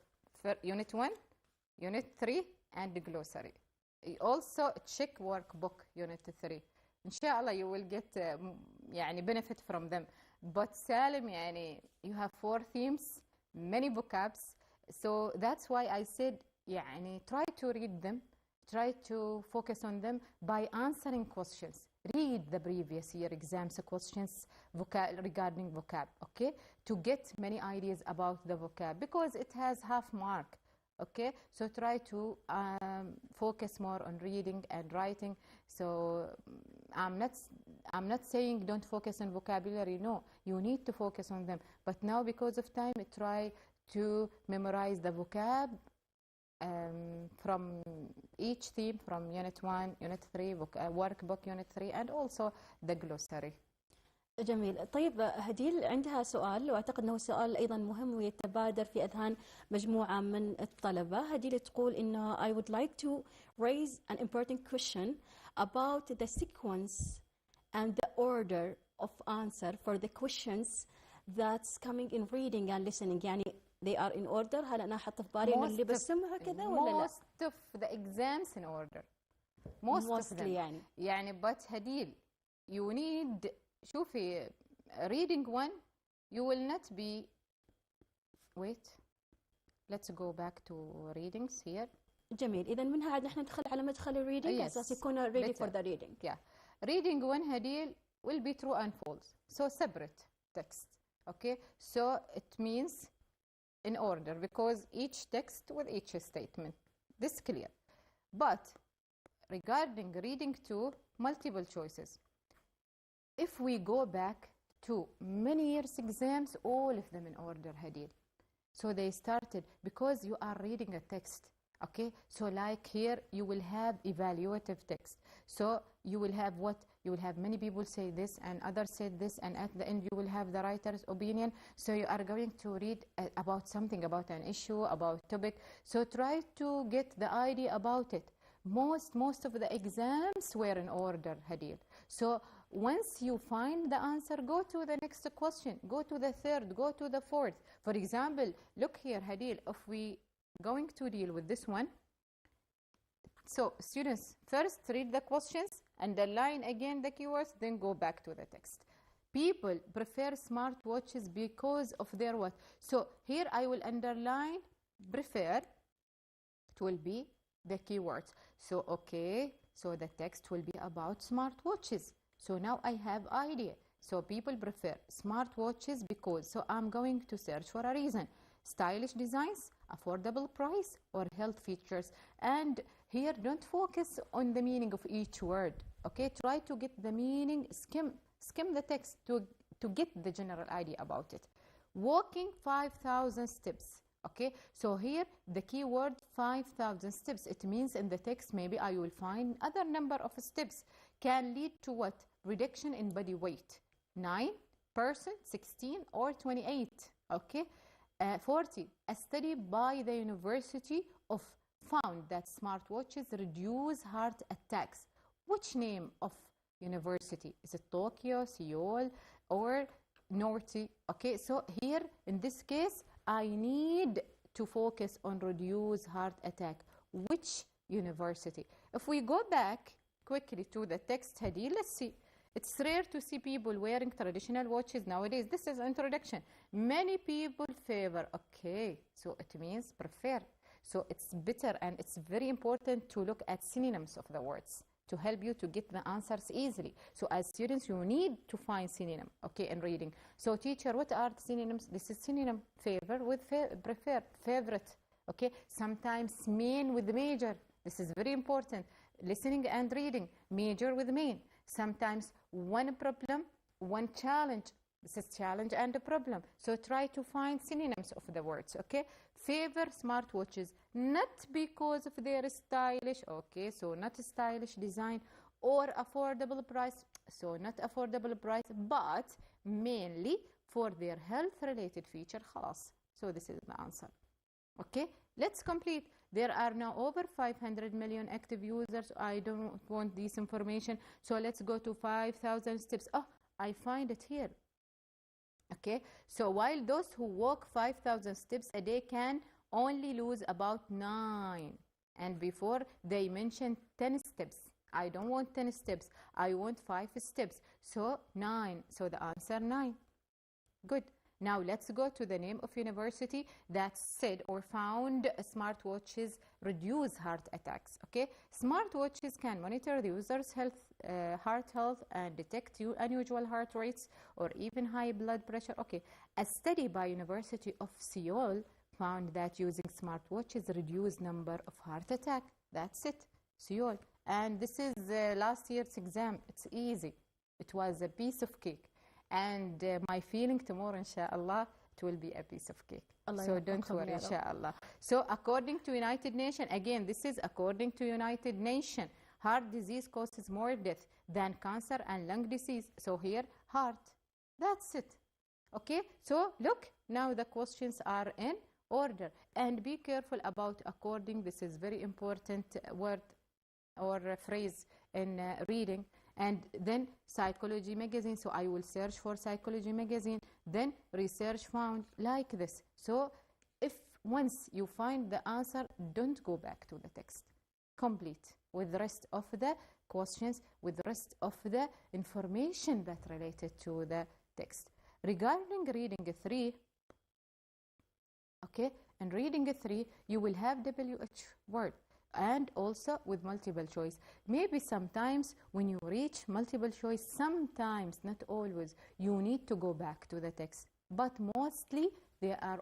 for Unit 1, Unit 3, and the glossary. Also check workbook Unit 3. Inshallah you will get يعني benefit from them. But Salim, يعني you have 4 themes, many vocabs. So that's why I said يعني try to read them, try to focus on them by answering questions. Read the previous year exams questions regarding vocab, okay? To get many ideas about the vocab, because it has half mark. Okay, so try to focus more on reading and writing. So I'm not saying don't focus on vocabulary. No, you need to focus on them. But now, because of time, try to memorize the vocab from each theme, from Unit 1, Unit 3, workbook Unit 3, and also the glossary. جميل. طيب هديل عندها سؤال، واعتقد انه سؤال ايضا مهم ويتبادر في اذهان مجموعه من الطلبه. هديل تقول انه I would like to raise an important question about the sequence and the order of answer for the questions that's coming in reading and listening. يعني they are in order. هل انا احط في بالي انه اللي بسمعها كذا ولا لا؟ Most of the exams in order. most of them يعني but هديل you need شوفي reading one you will not be wait let's go back to readings here. جميل. إذا منها عاد نحن ندخل على مدخل الريدنج على أساس يكون ready for the reading. Yeah. Reading one هديل will be true and false. So separate text. Okay. So it means in order because each text with each statement. This clear. But regarding reading two, multiple choices. If we go back to many years exams, all of them in order هديل. So they started because you are reading a text. Okay, so like here you will have evaluative text. So you will have what? You will have many people say this and others said this, and at the end you will have the writer's opinion. So you are going to read about something, about an issue, about topic. So try to get the idea about it. Most of the exams were in order هديل. So once you find the answer, go to the next question, go to the third, go to the fourth. For example, look here هديل, if we going to deal with this one. So students, first read the questions, underline again the keywords, then go back to the text. People prefer smartwatches because of their what? So here I will underline prefer, it will be the keywords. So okay, so the text will be about smartwatches. So now I have idea. So people prefer smartwatches because, so I'm going to search for a reason. Stylish designs, affordable price, or health features. And here don't focus on the meaning of each word. Okay, try to get the meaning, skim the text to get the general idea about it. Walking 5,000 steps. Okay, so here the keyword 5,000 steps. It means in the text maybe I will find other number of steps. Can lead to what? Reduction in body weight. 9%, 16, or 28. Okay. 40. A study by the University of found that smartwatches reduce heart attacks. Which name of university? Is it Tokyo, Seoul, or Norty? Okay, so here in this case, I need to focus on reduce heart attack. Which university? If we go back quickly to the text هدي, let's see. It's rare to see people wearing traditional watches nowadays. This is introduction. Many people favor. Okay, so it means prefer. So it's better and it's very important to look at synonyms of the words to help you to get the answers easily. So as students, you need to find synonym, okay, in reading. So teacher, what are the synonyms? This is synonym. Favor with prefer, favorite, okay. Sometimes main with major. This is very important. Listening and reading, major with main. Sometimes one problem, one challenge. This is challenge and a problem. So try to find synonyms of the words, okay? Favor smartwatches, not because of their stylish, okay, so not stylish design or affordable price, so not affordable price, but mainly for their health-related feature, خلاص. So this is the answer, okay? Let's complete. There are now over 500 million active users. I don't want this information. So let's go to 5,000 steps. Oh, I find it here. Okay, so while those who walk 5,000 steps a day can only lose about 9. And before they mentioned 10 steps. I don't want 10 steps. I want 5 steps. So 9. So the answer 9. Good. Now let's go to the name of university that said or found smartwatches reduce heart attacks. Okay, smartwatches can monitor the user's health, heart health, and detect unusual heart rates or even high blood pressure. Okay, a study by University of Seoul found that using smartwatches reduce number of heart attack. That's it, Seoul. And this is last year's exam. It's easy. It was a piece of cake. And my feeling tomorrow, inshallah, it will be a piece of cake. So don't worry, inshallah. So according to United Nations, again, this is according to United Nations, heart disease causes more death than cancer and lung disease. So here, heart. That's it. Okay, so look, now the questions are in order. And be careful about according. This is very important word or phrase in reading. And then psychology magazine, so I will search for psychology magazine, then research found, like this. So if once you find the answer, don't go back to the text. complete with the rest of the questions, with the rest of the information that related to the text. Regarding reading 3, okay, and reading 3, you will have WH word and also with multiple choice. Maybe sometimes when you reach multiple choice, sometimes, not always, you need to go back to the text. But mostly, they are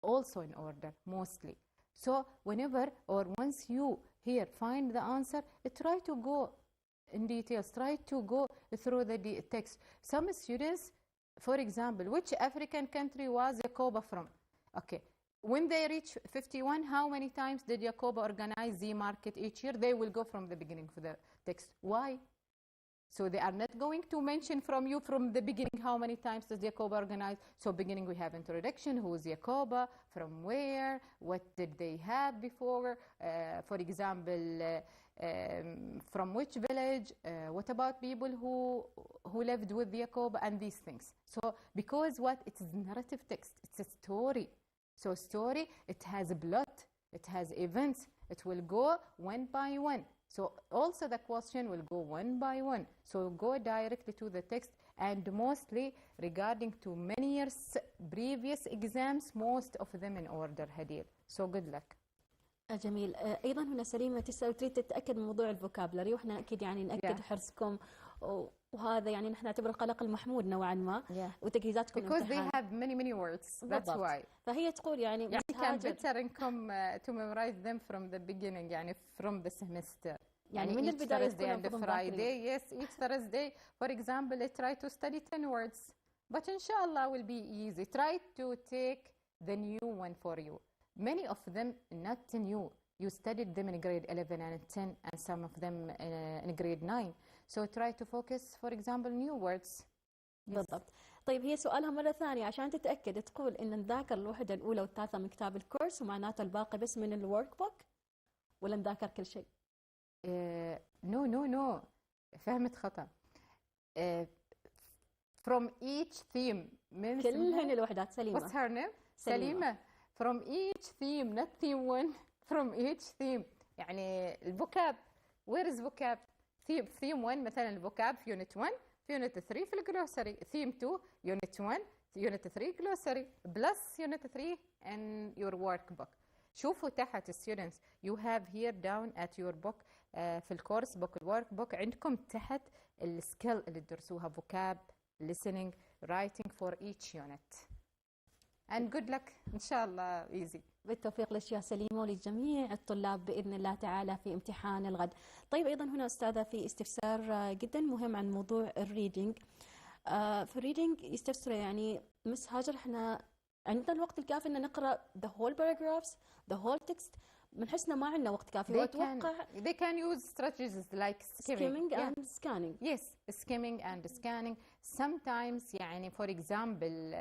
also in order, mostly. So whenever or once you here find the answer, try to go in details, try to go through the text. Some students, for example, which African country was Jacoba from? Okay. When they reach 51, how many times did Jacoba organize the market each year? They will go from the beginning for the text. Why? So they are not going to mention from you from the beginning how many times does Jacoba organize. So beginning we have introduction, who is Jacoba, from where, what did they have before, for example, from which village, what about people who lived with Jacoba, and these things. So because what? It's narrative text, it's a story. So story, it has a plot, it has events, it will go one by one. So also the question will go one by one. So go directly to the text, and mostly regarding to many years previous exams, most of them in order, Hadil. So good luck. جميل. ايضا هنا سليمه تسال تريد تتاكد من موضوع الفوكابلري، واحنا اكيد يعني ناكد حرصكم، وهذا يعني نحن نعتبر القلق المحمود نوعا ما، وتجهيزاتكم because they have many words. That's why. فهي تقول يعني كان better انكم to memorize them from the beginning، يعني from the semester. يعني من البدايه Thursday and Friday. Yes, each Thursday, for example, try to study 10 words. But inshallah will be easy. Try to take the new one for you. Many of them not new. You studied them in grade 11 and 10, and some of them in grade 9. So try to focus, for example, new words. بالضبط. طيب هي سؤالها مرة ثانية عشان تتأكد، تقول إن نذاكر الوحدة الأولى والثالثة من كتاب الكورس ومعناته الباقي بس من الورك بوك، ولا نذاكر كل شيء؟ No. فهمت خطأ. From each theme. كلهن الوحدات. سليمة. What's her name? سليمة. From each theme, not theme one. From each theme. يعني الفوكاب. Where is vocab? Theme 1 مثلا الفوكاب في unit 1، في unit 3 في الجلوسري. Theme 2 unit 1 unit 3 glossary plus unit 3 and your workbook. شوفوا تحت students you have here down at your book في الكورس book الورك بوك عندكم تحت السكيل اللي تدرسوها vocab listening writing for each unit. And good luck إن شاء الله easy. بالتوفيق لك يا سليمة ولجميع الطلاب بإذن الله تعالى في امتحان الغد. طيب أيضا هنا أستاذة في استفسار جدا مهم عن موضوع الريدنج. في الريدنج يستفسر يعني مس هاجر احنا عندنا الوقت الكافي ان نقرا the whole paragraphs the whole text؟ بنحسنا ما عندنا وقت كافي. واتوقع they can use strategies like skimming and scanning. Yes, skimming and scanning. Sometimes يعني for example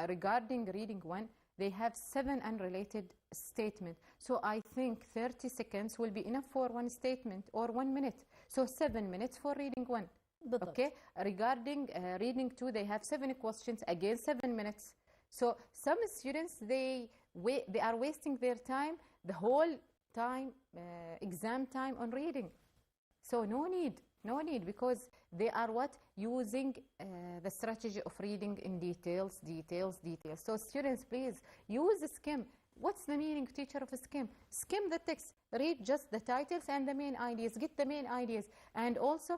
regarding reading one they have 7 unrelated statements. So I think 30 seconds will be enough for one statement or 1 minute. So 7 minutes for reading one. بالضبط. Okay. Regarding reading 2 they have 7 questions, again 7 minutes. So some students they are wasting their time, the whole time, exam time on reading. So no need because they are using the strategy of reading in details. So students, please use skim. What's the meaning, teacher, of skim? Skim the text, read just the titles and the main ideas, get the main ideas, and also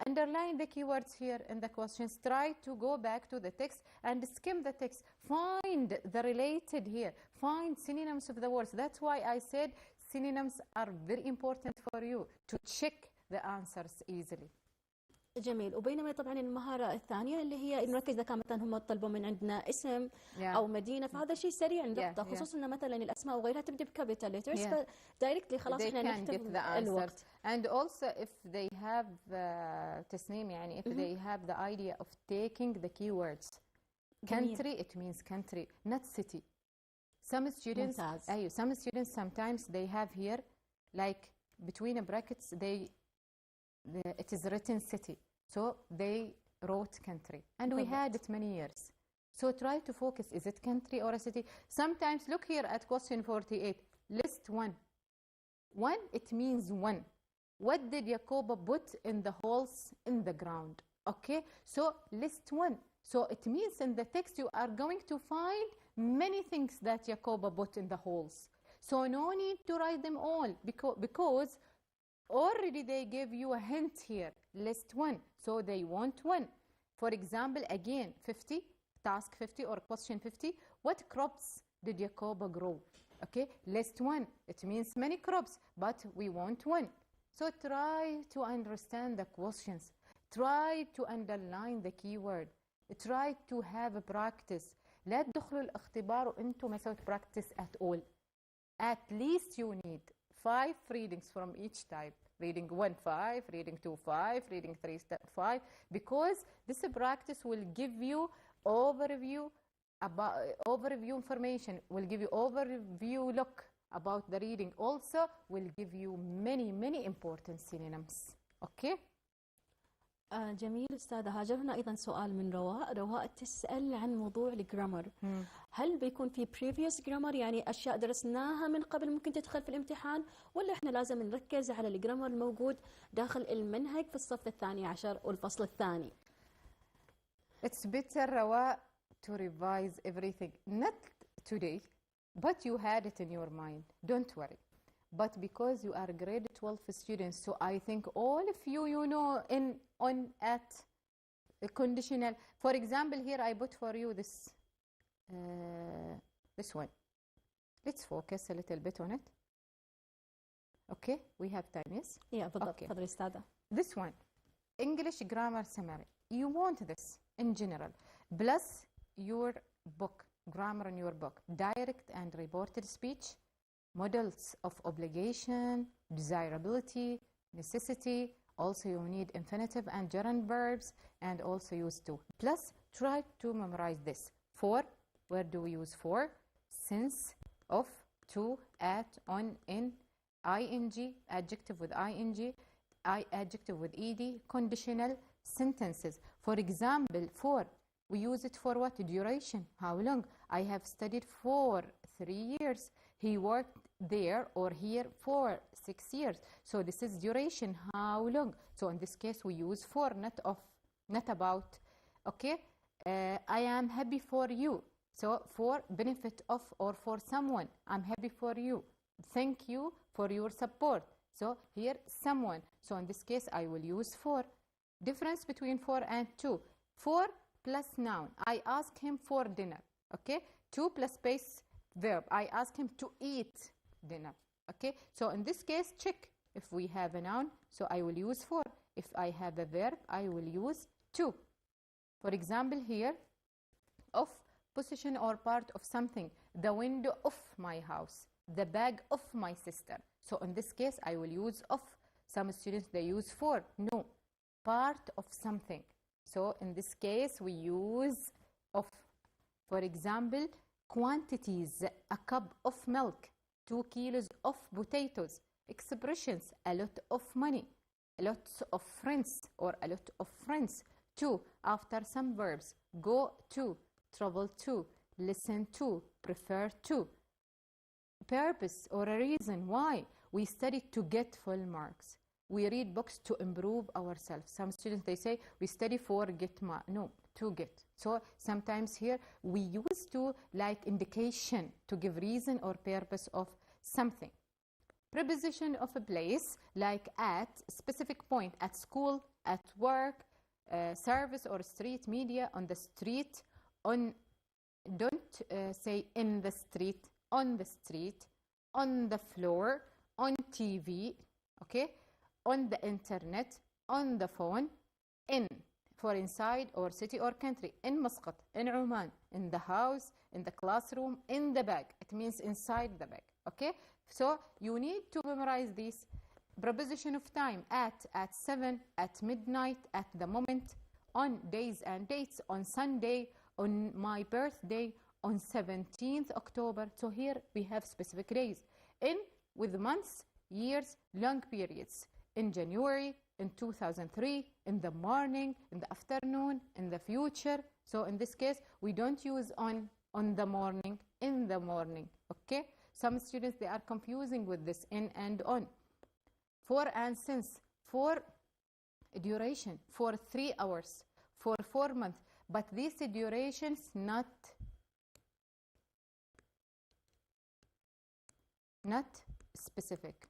underline the keywords here in the questions. Try to go back to the text and skim the text. Find the related here. Find synonyms of the words. That's why I said synonyms are very important for you to check the answers easily. جميل. وبينما طبعا المهارة الثانية اللي هي نركز إذا كان مثلا هم طلبوا من عندنا اسم أو مدينة، فهذا شيء سريع نضبطه، خصوصا إن مثلا الأسماء وغيرها تبدأ بكابيتال ليترز، فدايركتلي خلاص احنا نكتب الوقت. And also if they have تسنيم يعني if they have the idea of taking the keywords. Country, it means country, not city. Some students some students sometimes they have here like between brackets it is written city, so they wrote country, and we had it many years. So try to focus, is it country or a city? Sometimes look here at question 48, list 1. One, it means one. What did Jacob put in the holes in the ground? Okay, so list one. So it means in the text you are going to find many things that Jacob put in the holes. So no need to write them all because already they gave you a hint here. List one. So they want one. For example, again, 50, task 50 or question 50. What crops did Jacob grow? Okay, list one. It means many crops, but we want one. So try to understand the questions. Try to underline the keyword. Try to have a practice. لا تدخلوا الاختبار وانتم ما سويتوا practice at all. At least you need 5 readings from each type. Reading 1, 5, reading 2, 5, reading 3, 5, because this practice will give you overview information, will give you overview look about the reading. Also will give you many important synonyms. Okay. جميل أستاذة هاجر. هنا أيضا سؤال من رواء تسأل عن موضوع الجرامر. هل بيكون في previous grammar يعني أشياء درسناها من قبل ممكن تدخل في الامتحان، ولا إحنا لازم نركز على الجرامر الموجود داخل المنهج في الصف الثاني عشر والفصل الثاني؟ It's better رواء to revise everything, not today, but you had it in your mind. Don't worry. But because you are grade 12 students, so I think all of you, you know, at a conditional. For example, here I put for you this one. Let's focus a little bit on it. Okay, we have time, yes? Yeah, بالضبط. تفضلي أستاذة. This one, English grammar summary. You want this in general, plus your book, grammar in your book, direct and reported speech, models of obligation, desirability, necessity. Also you need infinitive and gerund verbs, and also use to. Plus try to memorize this. For, where do we use for? Since, of, to, at, on, in, ing, adjective with ing, adjective with ed, conditional sentences. For example, for, we use it for what? Duration. How long? I have studied for 3 years. He worked there or here for 6 years. So this is duration. How long? So in this case we use for, not of, not about. Okay. I am happy for you. So for benefit of or for someone. I'm happy for you. Thank you for your support. So here someone. So in this case I will use for. Difference between for and to. For plus noun. I ask him for dinner. Okay. To plus space verb. I ask him to eat dinner. Okay. So in this case check. If we have a noun, so I will use for. If I have a verb, I will use to. For example here, of, position or part of something. The window of my house. The bag of my sister. So in this case I will use of. Some students they use for. No. Part of something. So in this case we use of. For example, quantities. A cup of milk. 2 kilos of potatoes. Expressions. A lot of money. A lot of friends or a lot of friends. To, after some verbs. Go to, travel to, listen to, prefer to. Purpose or a reason why. We study to get full marks. We read books to improve ourselves. Some students they say we study for get marks. No, to get. So sometimes here we use to like indication to give reason or purpose of something. Preposition of a place like at, specific point, at school, at work, service or street, media, on the street, on, don't say in the street, on the floor, on TV, okay, on the internet, on the phone, in, for inside or city or country, in Muscat, in Oman, in the house, in the classroom, in the bag. It means inside the bag, okay? So you need to memorize these. Preposition of time, at 7, at midnight, at the moment, on, days and dates, on Sunday, on my birthday, on 17th October. So here we have specific days. In, with months, years, long periods. In January, in 2003, in the morning, in the afternoon, in the future. So in this case, we don't use on the morning, in the morning, okay? Some students, they are confusing with this in and on. For and since, for duration, for 3 hours, for 4 months, but these durations not specific.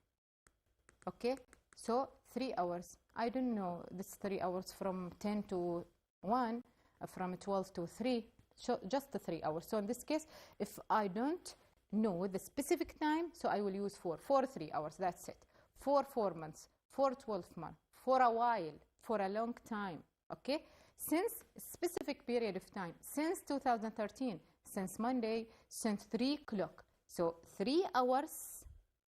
Okay, so 3 hours. I don't know this 3 hours from 10 to 1, from 12 to 3, so just the 3 hours. So in this case, if I don't know the specific time, so I will use for 3 hours, that's it. For 4 months, for 12 months, for a while, for a long time. Okay, since specific period of time, since 2013, since Monday, since 3 o'clock. So 3 hours,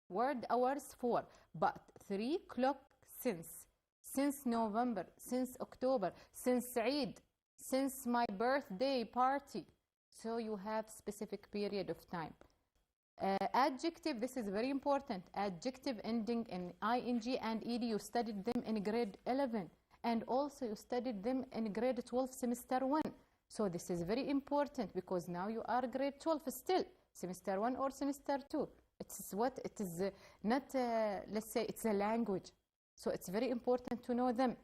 word hours 4, but 3 o'clock since November, since October, since Eid, since my birthday party. So you have specific period of time. Adjective, this is very important. Adjective ending in ing and ed, you studied them in grade 11, and also you studied them in grade 12 semester 1. So this is very important because now you are grade 12 still, semester 1 or semester 2. It's what it is, not let's say it's a language, so it's very important to know them.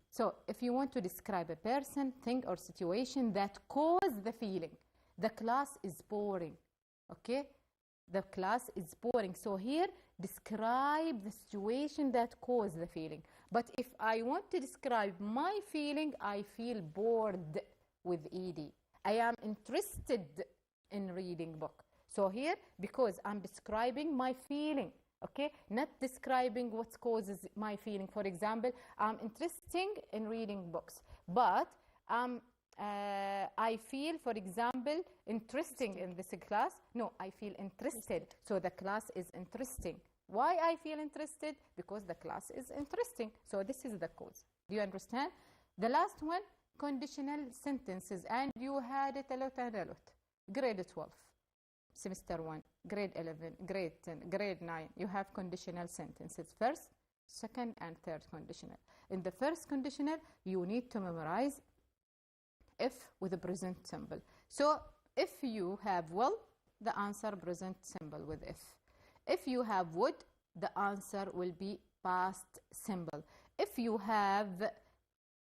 So if you want to describe a person, thing or situation that cause the feeling, the class is boring. Okay, the class is boring. So here, describe the situation that caused the feeling. But if I want to describe my feeling, I feel bored with ed. I am interested in reading book. So here, because I'm describing my feeling, okay, not describing what causes my feeling. For example, I'm interested in reading books, but I feel, for example, interesting in this class. No, I feel interested. So the class is interesting. Why I feel interested? Because the class is interesting. So this is the cause. Do you understand? The last one, conditional sentences. And you had it a lot and a lot. Grade 12, semester 1, grade 11, grade 10, grade 9. You have conditional sentences. First, second, and third conditional. In the first conditional, you need to memorize if with the present simple. So if you have will, the answer present simple with if. If you have would, the answer will be past simple. If you have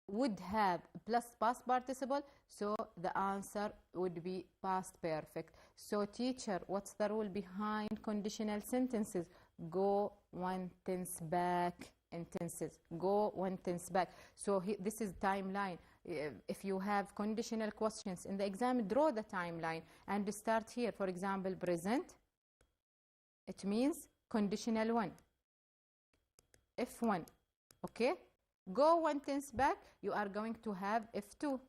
would have plus past participle, so the answer would be past perfect. So teacher, what's the rule behind conditional sentences? Go 1 tense back in tenses. Go 1 tense back. So this is timeline. If you have conditional questions in the exam, draw the timeline and start here. For example, present, it means conditional 1. F1, okay? Go 1 tense back, you are going to have F2.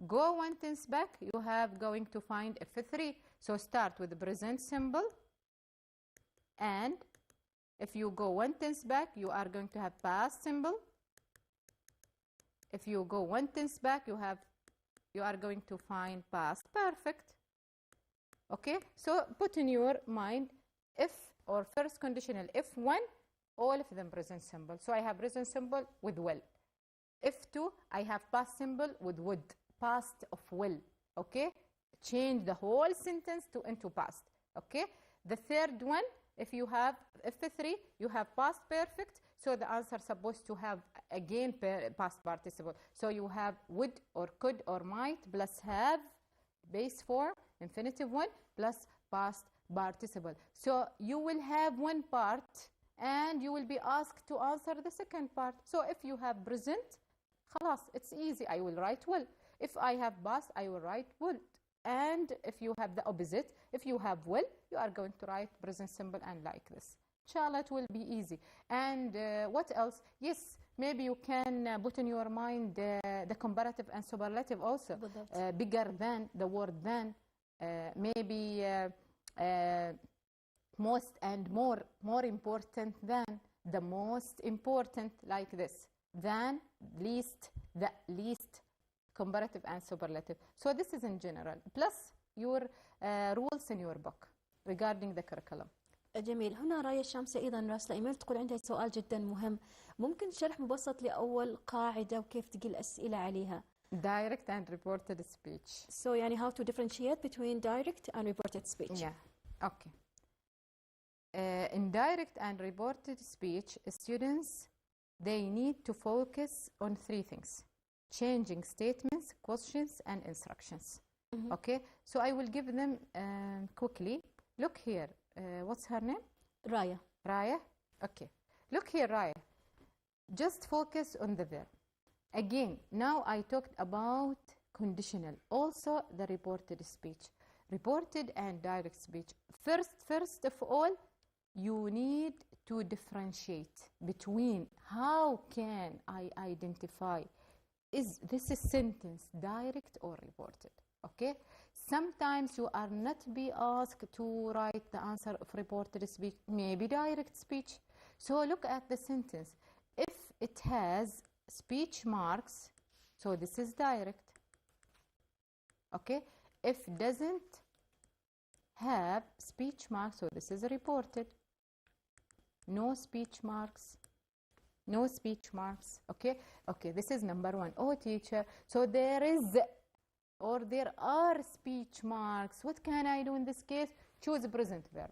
Go 1 tense back, you have going to find F3. So start with the present simple, and if you go 1 tense back, you are going to have past simple. If you go 1 tense back, you are going to find past perfect. Okay, so put in your mind if or first conditional F1, all of them present simple. So I have present simple with will. F2, I have past simple with would, past of will. Okay, change the whole sentence into past. Okay, the third one, if you have F3, you have past perfect. So the answer is supposed to have again past participle. So you have would or could or might plus have base form, infinitive 1 plus past participle. So you will have one part and you will be asked to answer the second part. So if you have present, خلاص, it's easy. I will write will. If I have past, I will write would. And if you have the opposite, if you have will, you are going to write present simple and like this. Inshallah, it will be easy. And what else? Yes, maybe you can put in your mind the comparative and superlative also. Bigger than, the word than, maybe most and more important than, the most important, like this. Than, least, the least, comparative and superlative. So this is in general. Plus your rules in your book regarding the curriculum. جميل. هنا راية الشامسة أيضا راسلة إيميل تقول عندها سؤال جدا مهم، ممكن شرح مبسط لأول قاعدة وكيف تجي الأسئلة عليها؟ Direct and reported speech. So يعني how to differentiate between direct and reported speech. Yeah. Okay. indirect and reported speech, students, they need to focus on three things: changing statements, questions, and instructions. Okay, so I will give them quickly. Look here. What's her name? Raya. Raya? Okay. Look here, Raya. Just focus on the verb. Again, now I talked about conditional. Also, the reported speech. Reported and direct speech. First of all, you need to differentiate between how can I identify is this a sentence direct or reported. Okay, sometimes you are not be asked to write the answer of reported speech, maybe direct speech. So look at the sentence. If it has speech marks, so this is direct. Okay, if doesn't have speech marks, so this is reported. No speech marks. No speech marks. Okay, okay, this is number one. Oh, teacher, so there is or there are speech marks. What can I do in this case? Choose present verb.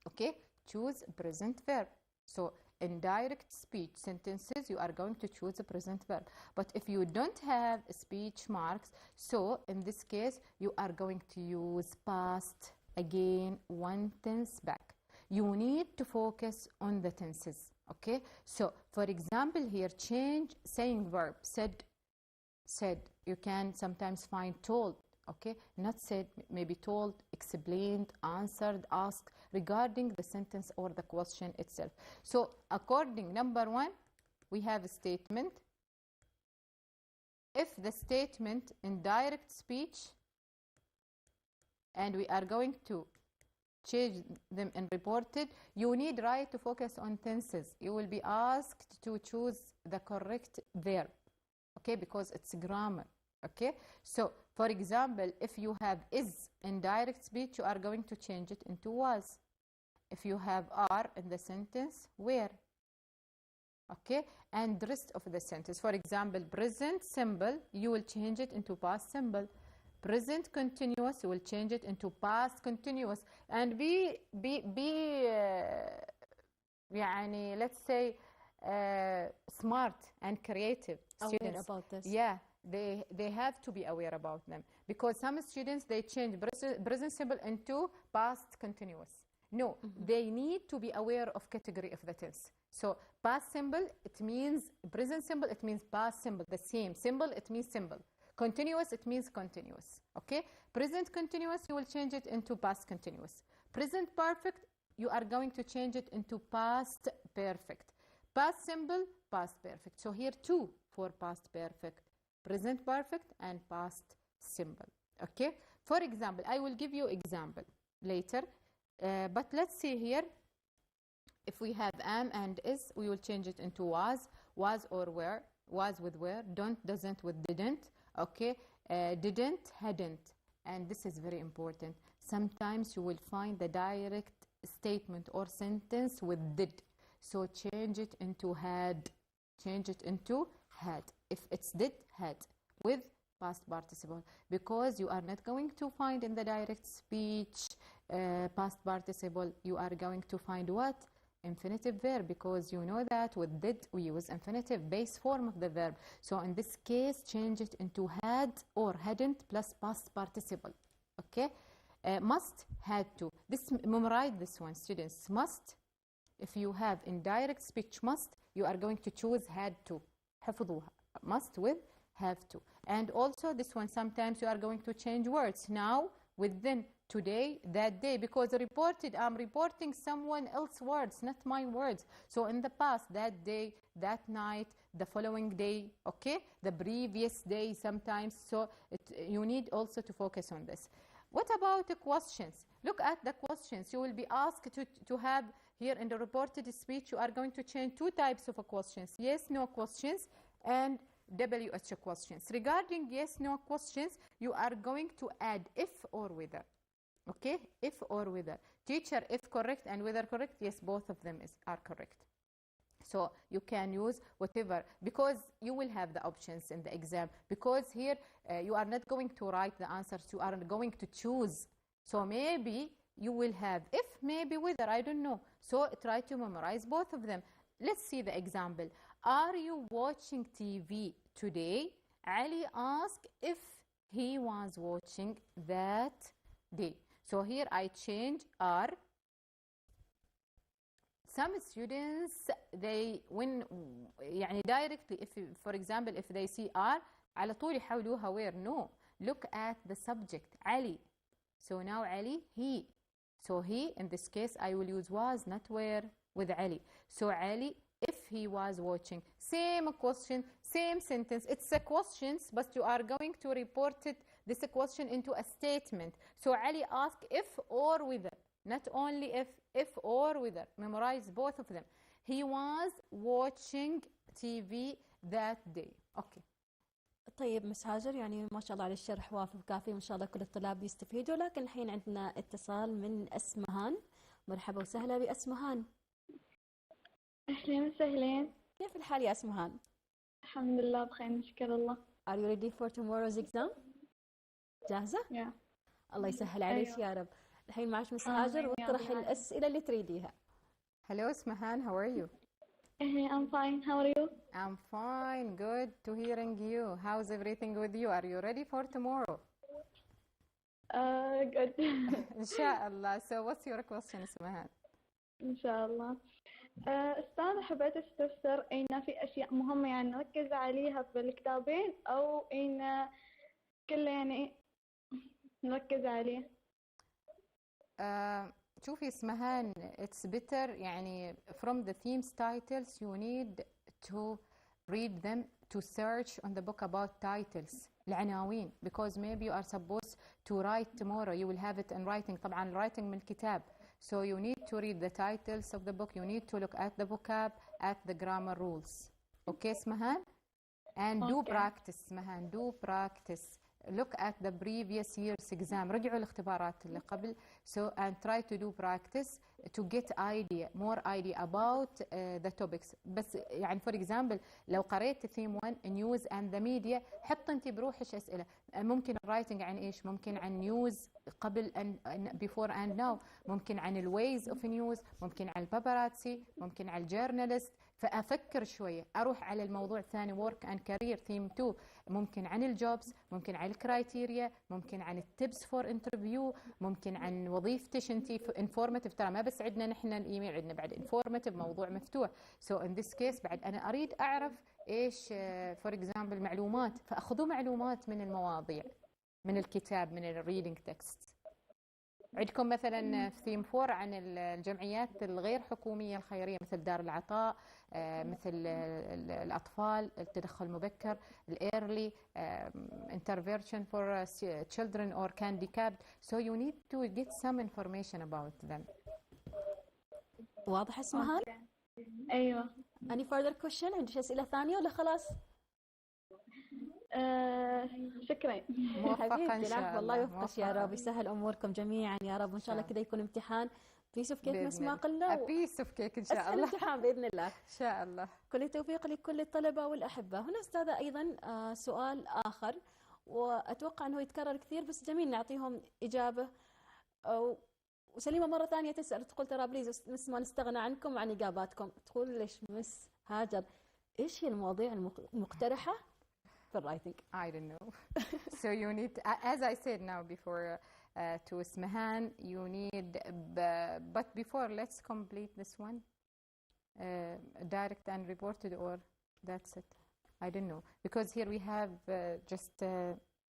Okay, choose present verb. So in direct speech sentences, you are going to choose a present verb. But if you don't have speech marks, so in this case, you are going to use past, again, one tense back. You need to focus on the tenses. Okay, so for example here, change saying verb. Said. You can sometimes find told. Okay, not said, maybe told, explained, answered, asked regarding the sentence or the question itself. So according number one, we have a statement. If the statement in direct speech, and we are going to change them in reported, you need, right, to focus on tenses. You will be asked to choose the correct verb. Okay, because it's grammar. Okay, so for example, if you have is in direct speech, you are going to change it into was. If you have are in the sentence, were. Okay, and the rest of the sentence. For example, present simple, you will change it into past simple. Present continuous, you will change it into past continuous. And يعني let's say smart and creative aware students about this. Yeah, they have to be aware about them, because some students, they change present simple into past continuous. No, they need to be aware of category of the tense. So past simple, it means present simple, it means past simple, the same. Simple, it means simple. Continuous, it means continuous. Okay, present continuous, you will change it into past continuous. Present perfect, you are going to change it into past perfect. Past simple, past perfect. So here two for past perfect: present perfect and past simple. Okay, for example, I will give you example later, but let's see here. If we have am and is, we will change it into was or were, was with were, don't, doesn't with didn't. Okay, didn't, hadn't. And this is very important. Sometimes you will find the direct statement or sentence with did. So change it into had. Change it into had. If it's did, had with past participle, because you are not going to find in the direct speech past participle. You are going to find what? Infinitive verb, because you know that with did we use infinitive, base form of the verb. So in this case, change it into had or hadn't plus past participle. Okay, must, had to. This, memorize this one, students. Must, if you have indirect speech must, you are going to choose had to. حفظوها. Must with have to. And also this one, sometimes you are going to change words. Now with then, today, that day, because reported, I'm reporting someone else's words, not my words. So in the past, that day, that night, the following day, okay, the previous day sometimes. So you need also to focus on this. What about the questions? Look at the questions. You will be asked to have here in the reported speech, you are going to change two types of questions: yes, no questions and WH questions. Regarding yes, no questions, you are going to add if or whether. Okay, if or whether. Teacher, if correct and whether correct, yes, both of them are correct. So you can use whatever, because you will have the options in the exam, because here you are not going to write the answers, you are going to choose. So maybe you will have if, maybe, whether, I don't know. So try to memorize both of them. Let's see the example. Are you watching TV today? Ali asked if he was watching that day. So here I change are. Some students, they when يعني directly, if for example if they see are على طول يحولوها where. No, look at the subject Ali. So now Ali, he. So he, in this case I will use was, not where, with Ali. So Ali, if he was watching. Same question, same sentence. It's a questions, but you are going to report it, this question, into a statement. So Ali asked if or whether. Not only if or whether. Memorize both of them. He was watching TV that day. Okay. طيب مس هاجر، يعني ما شاء الله على الشرح وافي وكافي، وإن شاء الله كل الطلاب يستفيدوا. لكن الحين عندنا اتصال من أسمهان. مرحبا وسهلا بأسمهان. أهلين وسهلين. كيف الحال يا أسمهان؟ الحمد لله بخير نشكر الله. Are you ready for tomorrow's exam؟ جاهزة؟ Yeah. الله يسهل عليك. أيوة. يا رب. الحين معك مس هاجر واطرح الأسئلة اللي تريديها. Hello Asmahan, how are you? I'm fine. How are you? I'm fine. Good to hearing you. How's everything with you? Are you ready for tomorrow? Good. Inshallah. So what's your question, Asmahan? إن شاء الله. أستاذ، حبيت أستفسر إن في أشياء مهمة يعني نركز عليها في الكتابين، أو إن كله يعني نركز عليه. شوفي اسمهان، it's better يعني from the themes titles you need to read them, to search on the book about titles العناوين, because maybe you are supposed to write tomorrow, you will have it in writing. طبعا writing من الكتاب, so you need to read the titles of the book, you need to look at the vocab, at the grammar rules. Okay اسمهان? And do practice اسمهان, do practice. Look at the previous year's exam. رجعوا الاختبارات اللي قبل. So and try to do practice to get idea, more idea about the topics. بس يعني for example لو قريت theme 1 news and the media, حط انت بروحك اسئله. ممكن الرايتنج عن ايش؟ ممكن عن news قبل and before and now. ممكن عن الways of news. ممكن عن الباباراتسي. ممكن عن الجورنالست. فأفكر شوية، أروح على الموضوع الثاني work and career theme 2. ممكن عن الجوبز، ممكن عن الكرايتيريا، ممكن عن التبس فور انترفيو، ممكن عن وظيفتش انت انفورماتيف. ترى ما بس عندنا نحن الايميل، عندنا بعد انفورماتيف موضوع مفتوح. سو ان ذيس كيس بعد انا اريد اعرف ايش فور اكزامبل معلومات، فاخذوا معلومات من المواضيع من الكتاب من الريدنج تكست. عندكم مثلا في ثيم 4 عن الجمعيات الغير حكوميه الخيريه مثل دار العطاء، مثل الأطفال، التدخل المبكر، الإيرلي intervention for children or handicapped. So you need to get some information about them. واضح اسمها؟ أيوة. Any further question؟ عندك أسئلة ثانية ولا خلاص؟ شكرا. موفقة إن شاء الله. الله يوفقك يا رب، يسهل أموركم جميعا يا رب، وإن شاء الله كذا يكون امتحان بيس اوف كيك مثل ما قلنا. بيس اوف كيك ان شاء الله. امتحان باذن الله. ان شاء الله. كل التوفيق لكل الطلبه والاحبه. هنا استاذه ايضا سؤال اخر، واتوقع انه يتكرر كثير، بس جميل نعطيهم اجابه. وسليمه مره ثانيه تسال تقول ترى بليز مس ما نستغنى عنكم عن اجاباتكم. تقول ليش مس هاجر ايش هي المواضيع المقترحه في الرايتنج؟ I don't know. So you need, as I said now before, to Ismahan, you need, but before let's complete this one. Direct and reported, or that's it. I don't know, because here we have just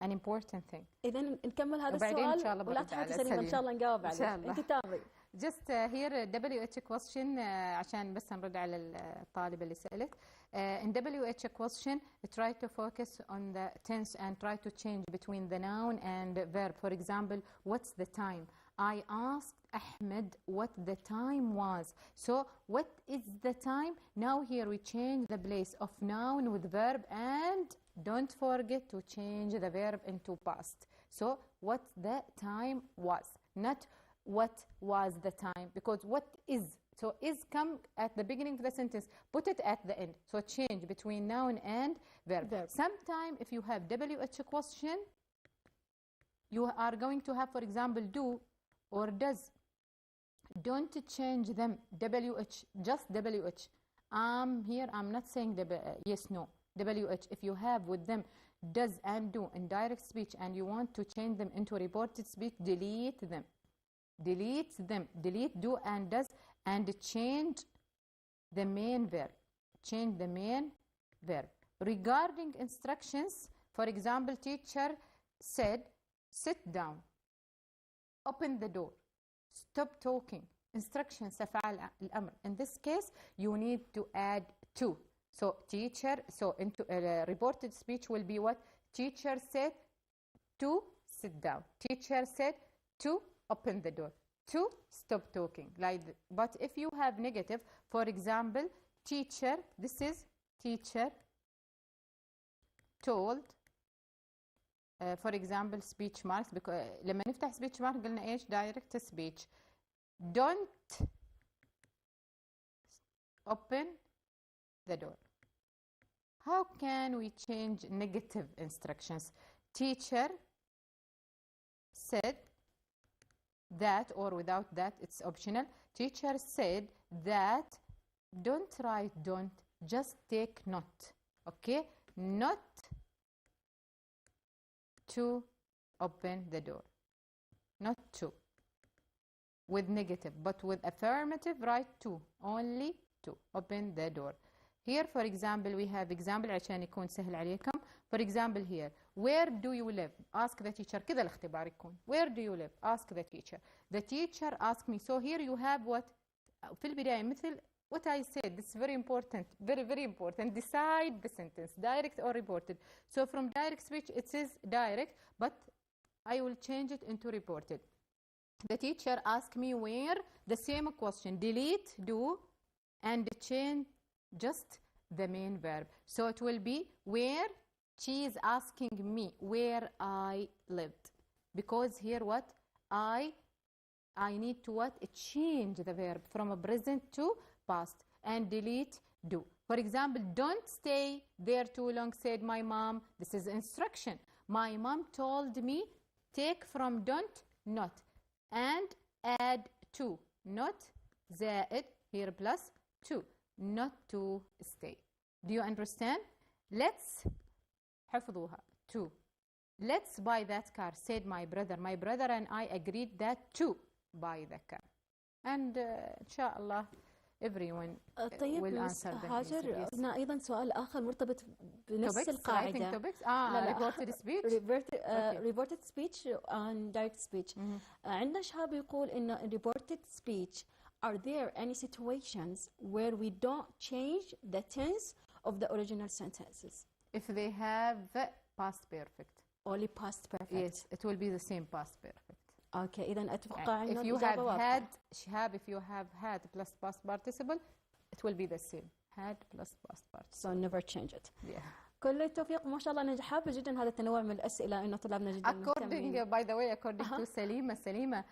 an important thing. إذا نكمل هذا السؤال ولا تحطي سليمة إن شاء الله نجاوب عليه. أنت تابعي. Just here WH question عشان بس نرد على الطالبة اللي سألت. In WH question, try to focus on the tense and try to change between the noun and the verb. For example, what's the time? I asked Ahmed what the time was. So, what is the time? Now here we change the place of noun with verb, and don't forget to change the verb into past. So, what the time was, not what was the time, because what is. So is come at the beginning of the sentence, put it at the end. So change between noun and verb. Sometime if you have WH question, you are going to have, for example, do or does. don't change them. WH, just WH. Here I'm not saying yes, no. WH, if you have with them does and do in direct speech and you want to change them into reported speech, delete them. Delete them. Delete do and does and change the main verb. Change the main verb. Regarding instructions, for example, teacher said, sit down, open the door, stop talking. Instructions, أفعال الأمر. In this case, you need to add to. So teacher, so into reported speech will be what? Teacher said to sit down. Teacher said to open the door. To stop talking. But if you have negative, for example, teacher, this is teacher told, for example, speech marks, because لما نفتح speech mark قلنا ايش؟ direct speech. Don't open the door. How can we change negative instructions? Teacher said that, or without that, it's optional. Teacher said that, don't write don't, just take not. Okay? Not to open the door. Not to. With negative, but with affirmative, write to. Only to open the door. Here, for example, we have example عشان يكون سهل عليكم. For example here, where do you live? Ask the teacher. كذا الاختبار يكون. Where do you live? Ask the teacher. The teacher asked me. So here you have what? في البداية مثل what I said. This is very important. Very, very important. Decide the sentence. Direct or reported. So from direct speech, it says direct, but I will change it into reported. The teacher asked me where, the same question. Delete, do, and change just the main verb. So it will be where. She is asking me where I lived. Because here what? I need to what? Change the verb from a present to past and delete do. For example, don't stay there too long, said my mom. This is instruction. My mom told me take from don't not and add to. Not زائد here plus to. Not to stay. Do you understand? Let's حفظوها. To. Let's buy that car, said my brother. My brother and I agreed that to buy the car. And inshallah everyone طيب will answer them. هاجر هنا أيضا سؤال آخر مرتبط بنفس القاعدة. reported speech. reported speech and direct speech. عندنا شهاب يقول إن reported speech, are there any situations where we don't change the tense of the original sentences? If they have past perfect. Only past perfect. Yes, it will be the same past perfect. Okay, إذا أتوقع إنه if you have had, شهاب, if you have had plus past participle, it will be the same. Had plus past participle. So never change it. Yeah. كل التوفيق ما شاء الله. أنا حابة جدا هذا التنوع من الأسئلة، إنه طلابنا جدا مهتمين. By the way, according to Salima,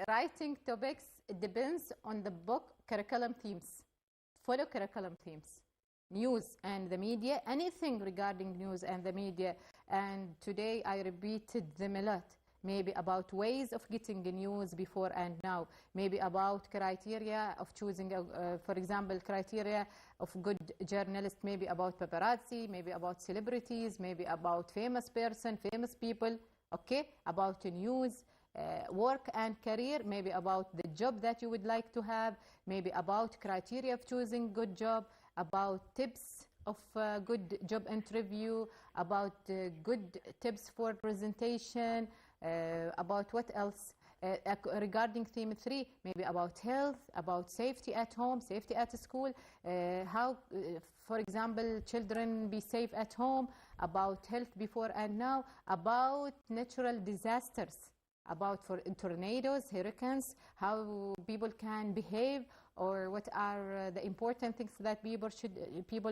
writing topics depends on the book curriculum themes. Follow curriculum themes. News and the media, anything regarding news and the media. And today I repeated them a lot. Maybe about ways of getting the news before and now. Maybe about criteria of choosing, for example, criteria of good journalist. Maybe about paparazzi, maybe about celebrities, maybe about famous person, famous people. Okay, about news, work and career. Maybe about the job that you would like to have. Maybe about criteria of choosing good job. About tips of good job interview, about good tips for presentation, about what else? Regarding theme 3, maybe about health, about safety at home, safety at school, how, for example, children be safe at home, about health before and now, about natural disasters, about for tornadoes, hurricanes, how people can behave, or what are the important things that people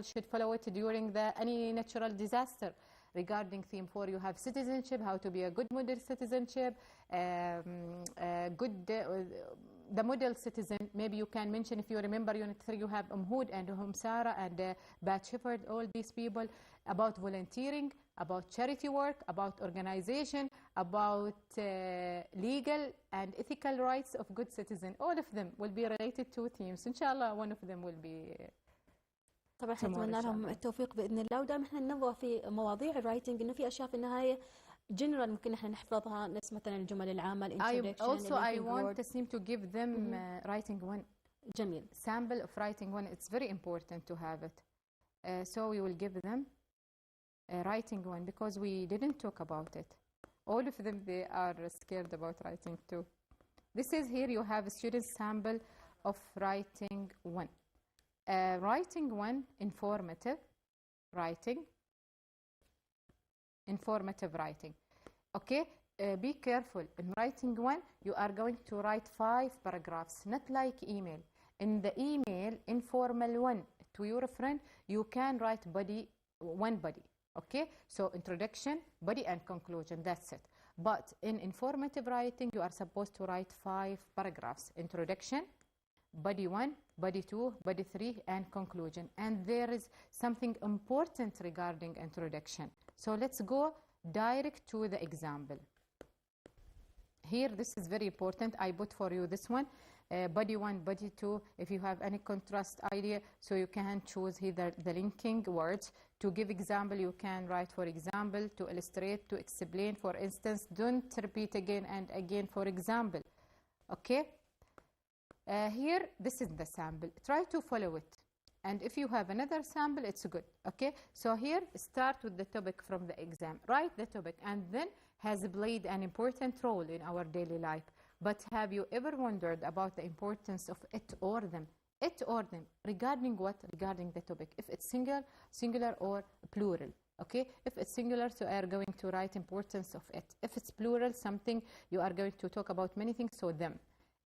should follow it during any natural disaster. Regarding theme 4, you have citizenship, how to be a good model citizenship, the model citizen. Maybe you can mention, if you remember unit 3, you have Hood and Sara and Bat Shepherd, all these people. About volunteering, about charity work, about organization, about legal and ethical rights of good citizen. All of them will be related to themes. Inshallah, one of them will be طبعا احنا نتمنى لهم التوفيق باذن الله، ودائما احنا ننوه في مواضيع الرايتنج انه في اشياء في النهايه جنرال ممكن احنا نحفظها، نفس مثلا الجمل العامه الانترودكشن. I want Tasneem to give them writing one. جميل. Sample of writing one. It's very important to have it. So we will give them writing one because we didn't talk about it. All of them, they are scared about writing too. This is here you have a student sample of writing one. Writing one, informative writing. Informative writing. Okay, be careful. In writing one, you are going to write 5 paragraphs, not like email. In the email, informal one to your friend, you can write one body. Okay, so introduction, body, and conclusion. That's it. But in informative writing, you are supposed to write 5 paragraphs: introduction, body 1, body 2, body 3, and conclusion. And there is something important regarding introduction. So let's go direct to the example. Here, this is very important. I put for you this one. Body 1, body 2, if you have any contrast idea, so you can choose either the linking words. To give example, you can write, for example, to illustrate, to explain, for instance. Don't repeat again and again, for example. Okay? Here, this is the sample. Try to follow it. And if you have another sample, it's good. Okay? So here, start with the topic from the exam. Write the topic and then has played an important role in our daily life. But have you ever wondered about the importance of it or them? It or them. Regarding what? Regarding the topic. If it's singular or plural. Okay? If it's singular, so you are going to write importance of it. If it's plural, something you are going to talk about many things, so them.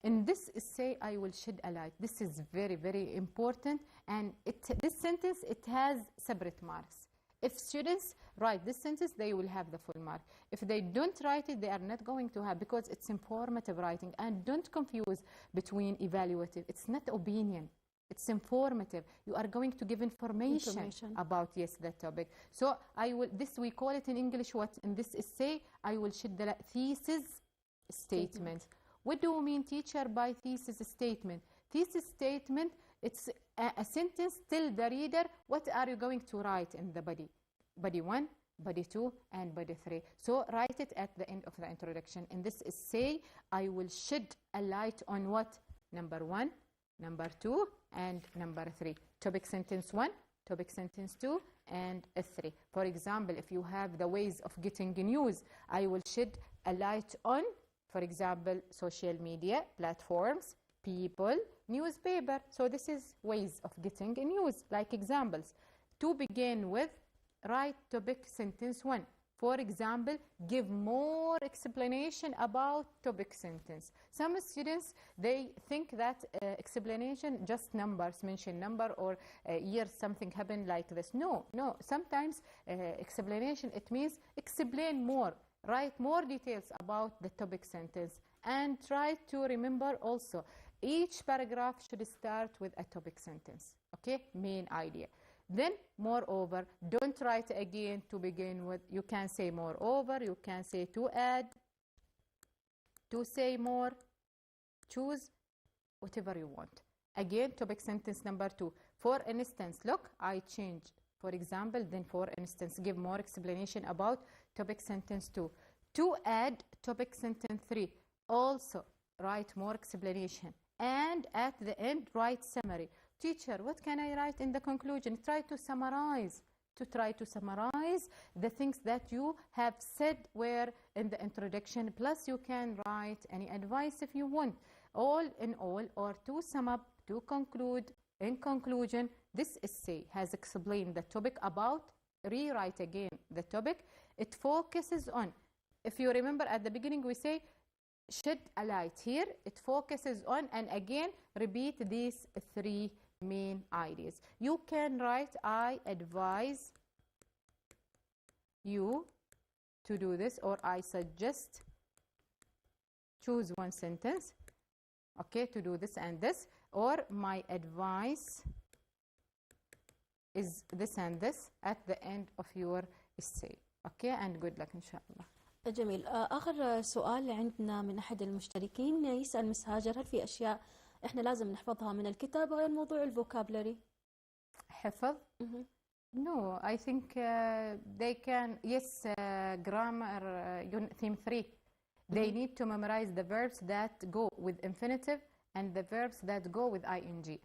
In this essay, I will shed a light. This is very, very important. And this sentence, it has separate marks. If students write this sentence, they will have the full mark. If they don't write it, they are not going to have, because it's informative writing. And don't confuse between evaluative. It's not opinion. It's informative. You are going to give information about, yes, that topic. So we call it in English, what in this essay, I will shed the thesis statement. What do we mean, teacher, by thesis statement? Thesis statement, it's a sentence tell the reader what are you going to write in the body. Body 1, body 2, and body 3. So write it at the end of the introduction. In this essay, I will shed a light on what? Number 1, number 2, and number 3. Topic sentence 1, topic sentence 2, and 3. For example, if you have the ways of getting news, I will shed a light on, for example, social media platforms, people, newspaper. So this is ways of getting news, like examples. To begin with, write topic sentence 1. For example, give more explanation about topic sentence. Some students, they think that explanation just numbers, mention number or year something happened like this. No. Sometimes explanation, it means explain more. Write more details about the topic sentence. And try to remember also, each paragraph should start with a topic sentence. Okay, main idea. Then, moreover, don't write again to begin with. You can say moreover, you can say to add, to say more, choose whatever you want. Again, topic sentence number 2. For instance, look, I change. For example, then for instance, give more explanation about topic sentence 2. To add topic sentence 3. Also, write more explanation. And at the end, write summary. Teacher, what can I write in the conclusion? Try to summarize. The things that you have said were in the introduction. Plus, you can write any advice if you want. All in all, or to sum up, to conclude, in conclusion, this essay has explained the topic about, rewrite again the topic. It focuses on, if you remember at the beginning we say, shed a light. Here it focuses on, and again repeat these 3 main ideas. You can write, I advise you to do this, or I suggest, choose one sentence, okay, to do this and this, or my advice is this and this at the end of your essay. Okay, and good luck, inshallah. جميل. آخر سؤال عندنا من أحد المشتركين يسأل مس هاجر، هل في أشياء إحنا لازم نحفظها من الكتاب غير موضوع الفوكابلري؟ حفظ؟ No, I think they can, yes, grammar, theme 3. They need to memorize the verbs that go with infinitive and the verbs that go with ing.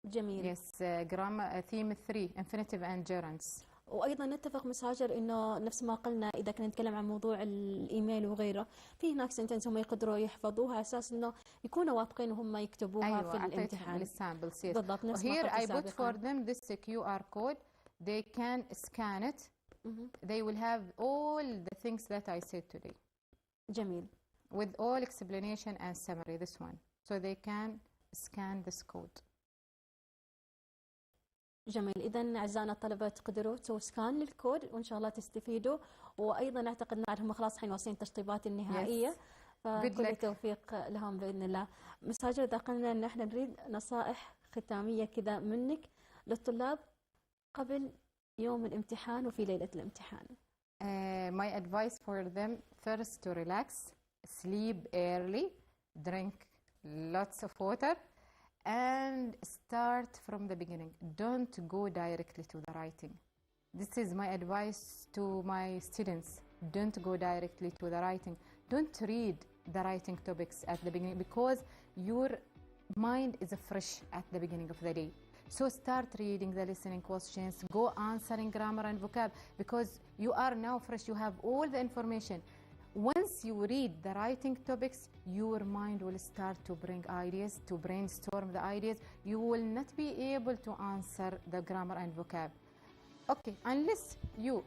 جميل. Yes, grammar, theme 3, infinitive and gerunds. وايضا نتفق مس هاجر انه نفس ما قلنا اذا كنا نتكلم عن موضوع الايميل وغيره، في هناك سنتنس هم يقدروا يحفظوها على اساس انه يكونوا واثقين وهم يكتبوها. أيوة، في الامتحان. السامبلز. بالضبط نفس ما Here قلت I put سابقا. for them this QR code. They can scan it. They will have all the things that I said today. جميل. With all explanation and summary, this one. So they can scan this code. جميل. إذا أعزائنا الطلبة تقدروا تسووا سكان للكود وإن شاء الله تستفيدوا، وأيضا أعتقد أن هم خلاص الحين واصلين التشطيبات النهائية. فكل التوفيق لهم بإذن الله. مس هاجر إذا قلنا أن احنا نريد نصائح ختامية كذا منك للطلاب قبل يوم الامتحان وفي ليلة الامتحان. My advice for them, first to relax, sleep early, drink lots of water, and start from the beginning. Don't go directly to the writing. This is my advice to my students. Don't go directly to the writing. Don't read the writing topics at the beginning because your mind is fresh at the beginning of the day. So start reading the listening questions, go answering grammar and vocab because you are now fresh, you have all the information. Once you read the writing topics, your mind will start to bring ideas, to brainstorm the ideas. You will not be able to answer the grammar and vocab. Okay, unless you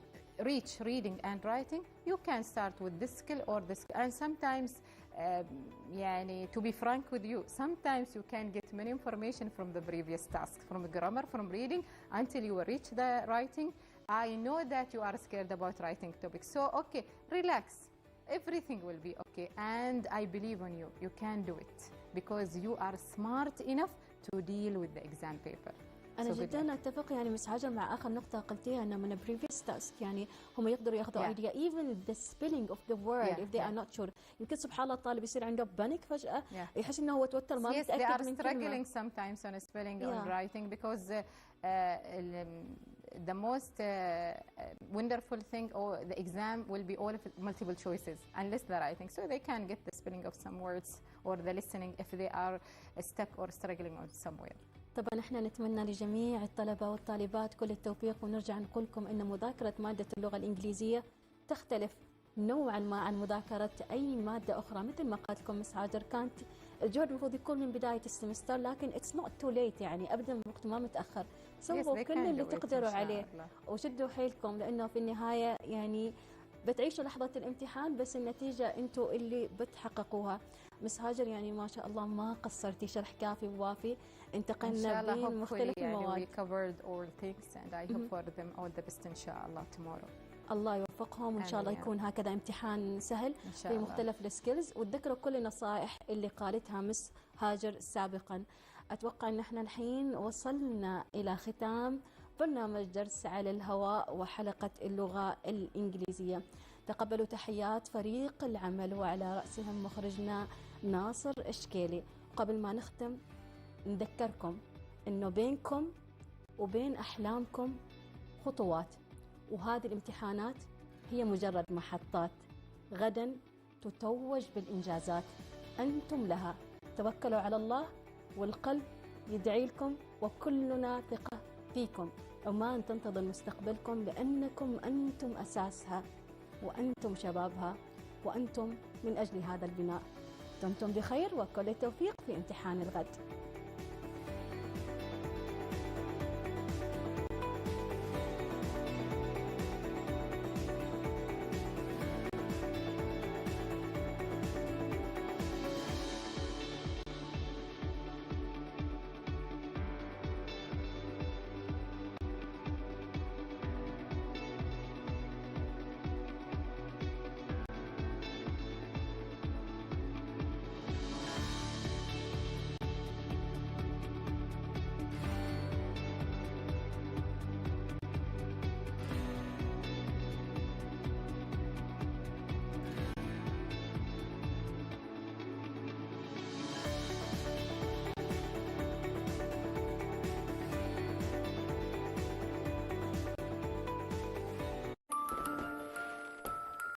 reach reading and writing, you can start with this skill or this skill. And sometimes, to be frank with you, sometimes you can get many information from the previous task, from the grammar, from reading, until you reach the writing. I know that you are scared about writing topics. So, okay, relax. Everything will be okay, and I believe on you. You can do it because you are smart enough to deal with the exam paper. أنا جدا أتفق يعني مس هاجر مع آخر نقطة قلتيها أنه من previous task يعني هم يقدروا ياخذوا idea even the spelling of the word if they are not sure. يمكن سبحان الله الطالب يصير عنده بانيك فجأة يحس إنه هو توتر ما متأكد من كلمة. Yes, they are struggling sometimes on spelling on writing because the most wonderful thing or the exam will be all of multiple choices unless the writing, so they can get the spelling of some words or the listening if they are stuck or struggling on somewhere. طبعا احنا نتمنى لجميع الطلبة والطالبات كل التوفيق، ونرجع نقول لكم ان مذاكرة مادة اللغة الإنجليزية تختلف نوعا ما عن مذاكرة أي مادة أخرى. مثل ما قالت لكم مس هاجر كانت الجهد المفروض يكون من بداية السمستر، لكن it's not too late يعني أبدا وقت ما متأخر. سووا كل اللي تقدروا عليه وشدوا حيلكم، لأنه في النهاية يعني بتعيشوا لحظة الامتحان بس النتيجة أنتوا اللي بتحققوها. مس هاجر يعني ما شاء الله ما قصرتي، شرح كافي ووافي، انتقلنا بين مختلف المواد. We covered all things and I hope for them all the best إن شاء الله tomorrow. الله يوفقهم وإن شاء الله يكون هكذا امتحان سهل في مختلف السكيلز، وتذكروا كل النصائح اللي قالتها مس هاجر سابقا. أتوقع أن احنا الحين وصلنا إلى ختام برنامج درس على الهواء وحلقة اللغة الإنجليزية. تقبلوا تحيات فريق العمل وعلى رأسهم مخرجنا ناصر إشكيلي. قبل ما نختم نذكركم أنه بينكم وبين أحلامكم خطوات، وهذه الامتحانات هي مجرد محطات، غدا تتوج بالإنجازات، أنتم لها. توكلوا على الله والقلب يدعي لكم وكلنا ثقة فيكم. عمان تنتظر مستقبلكم لأنكم أنتم أساسها وأنتم شبابها وأنتم من أجل هذا البناء. دمتم بخير وكل التوفيق في امتحان الغد.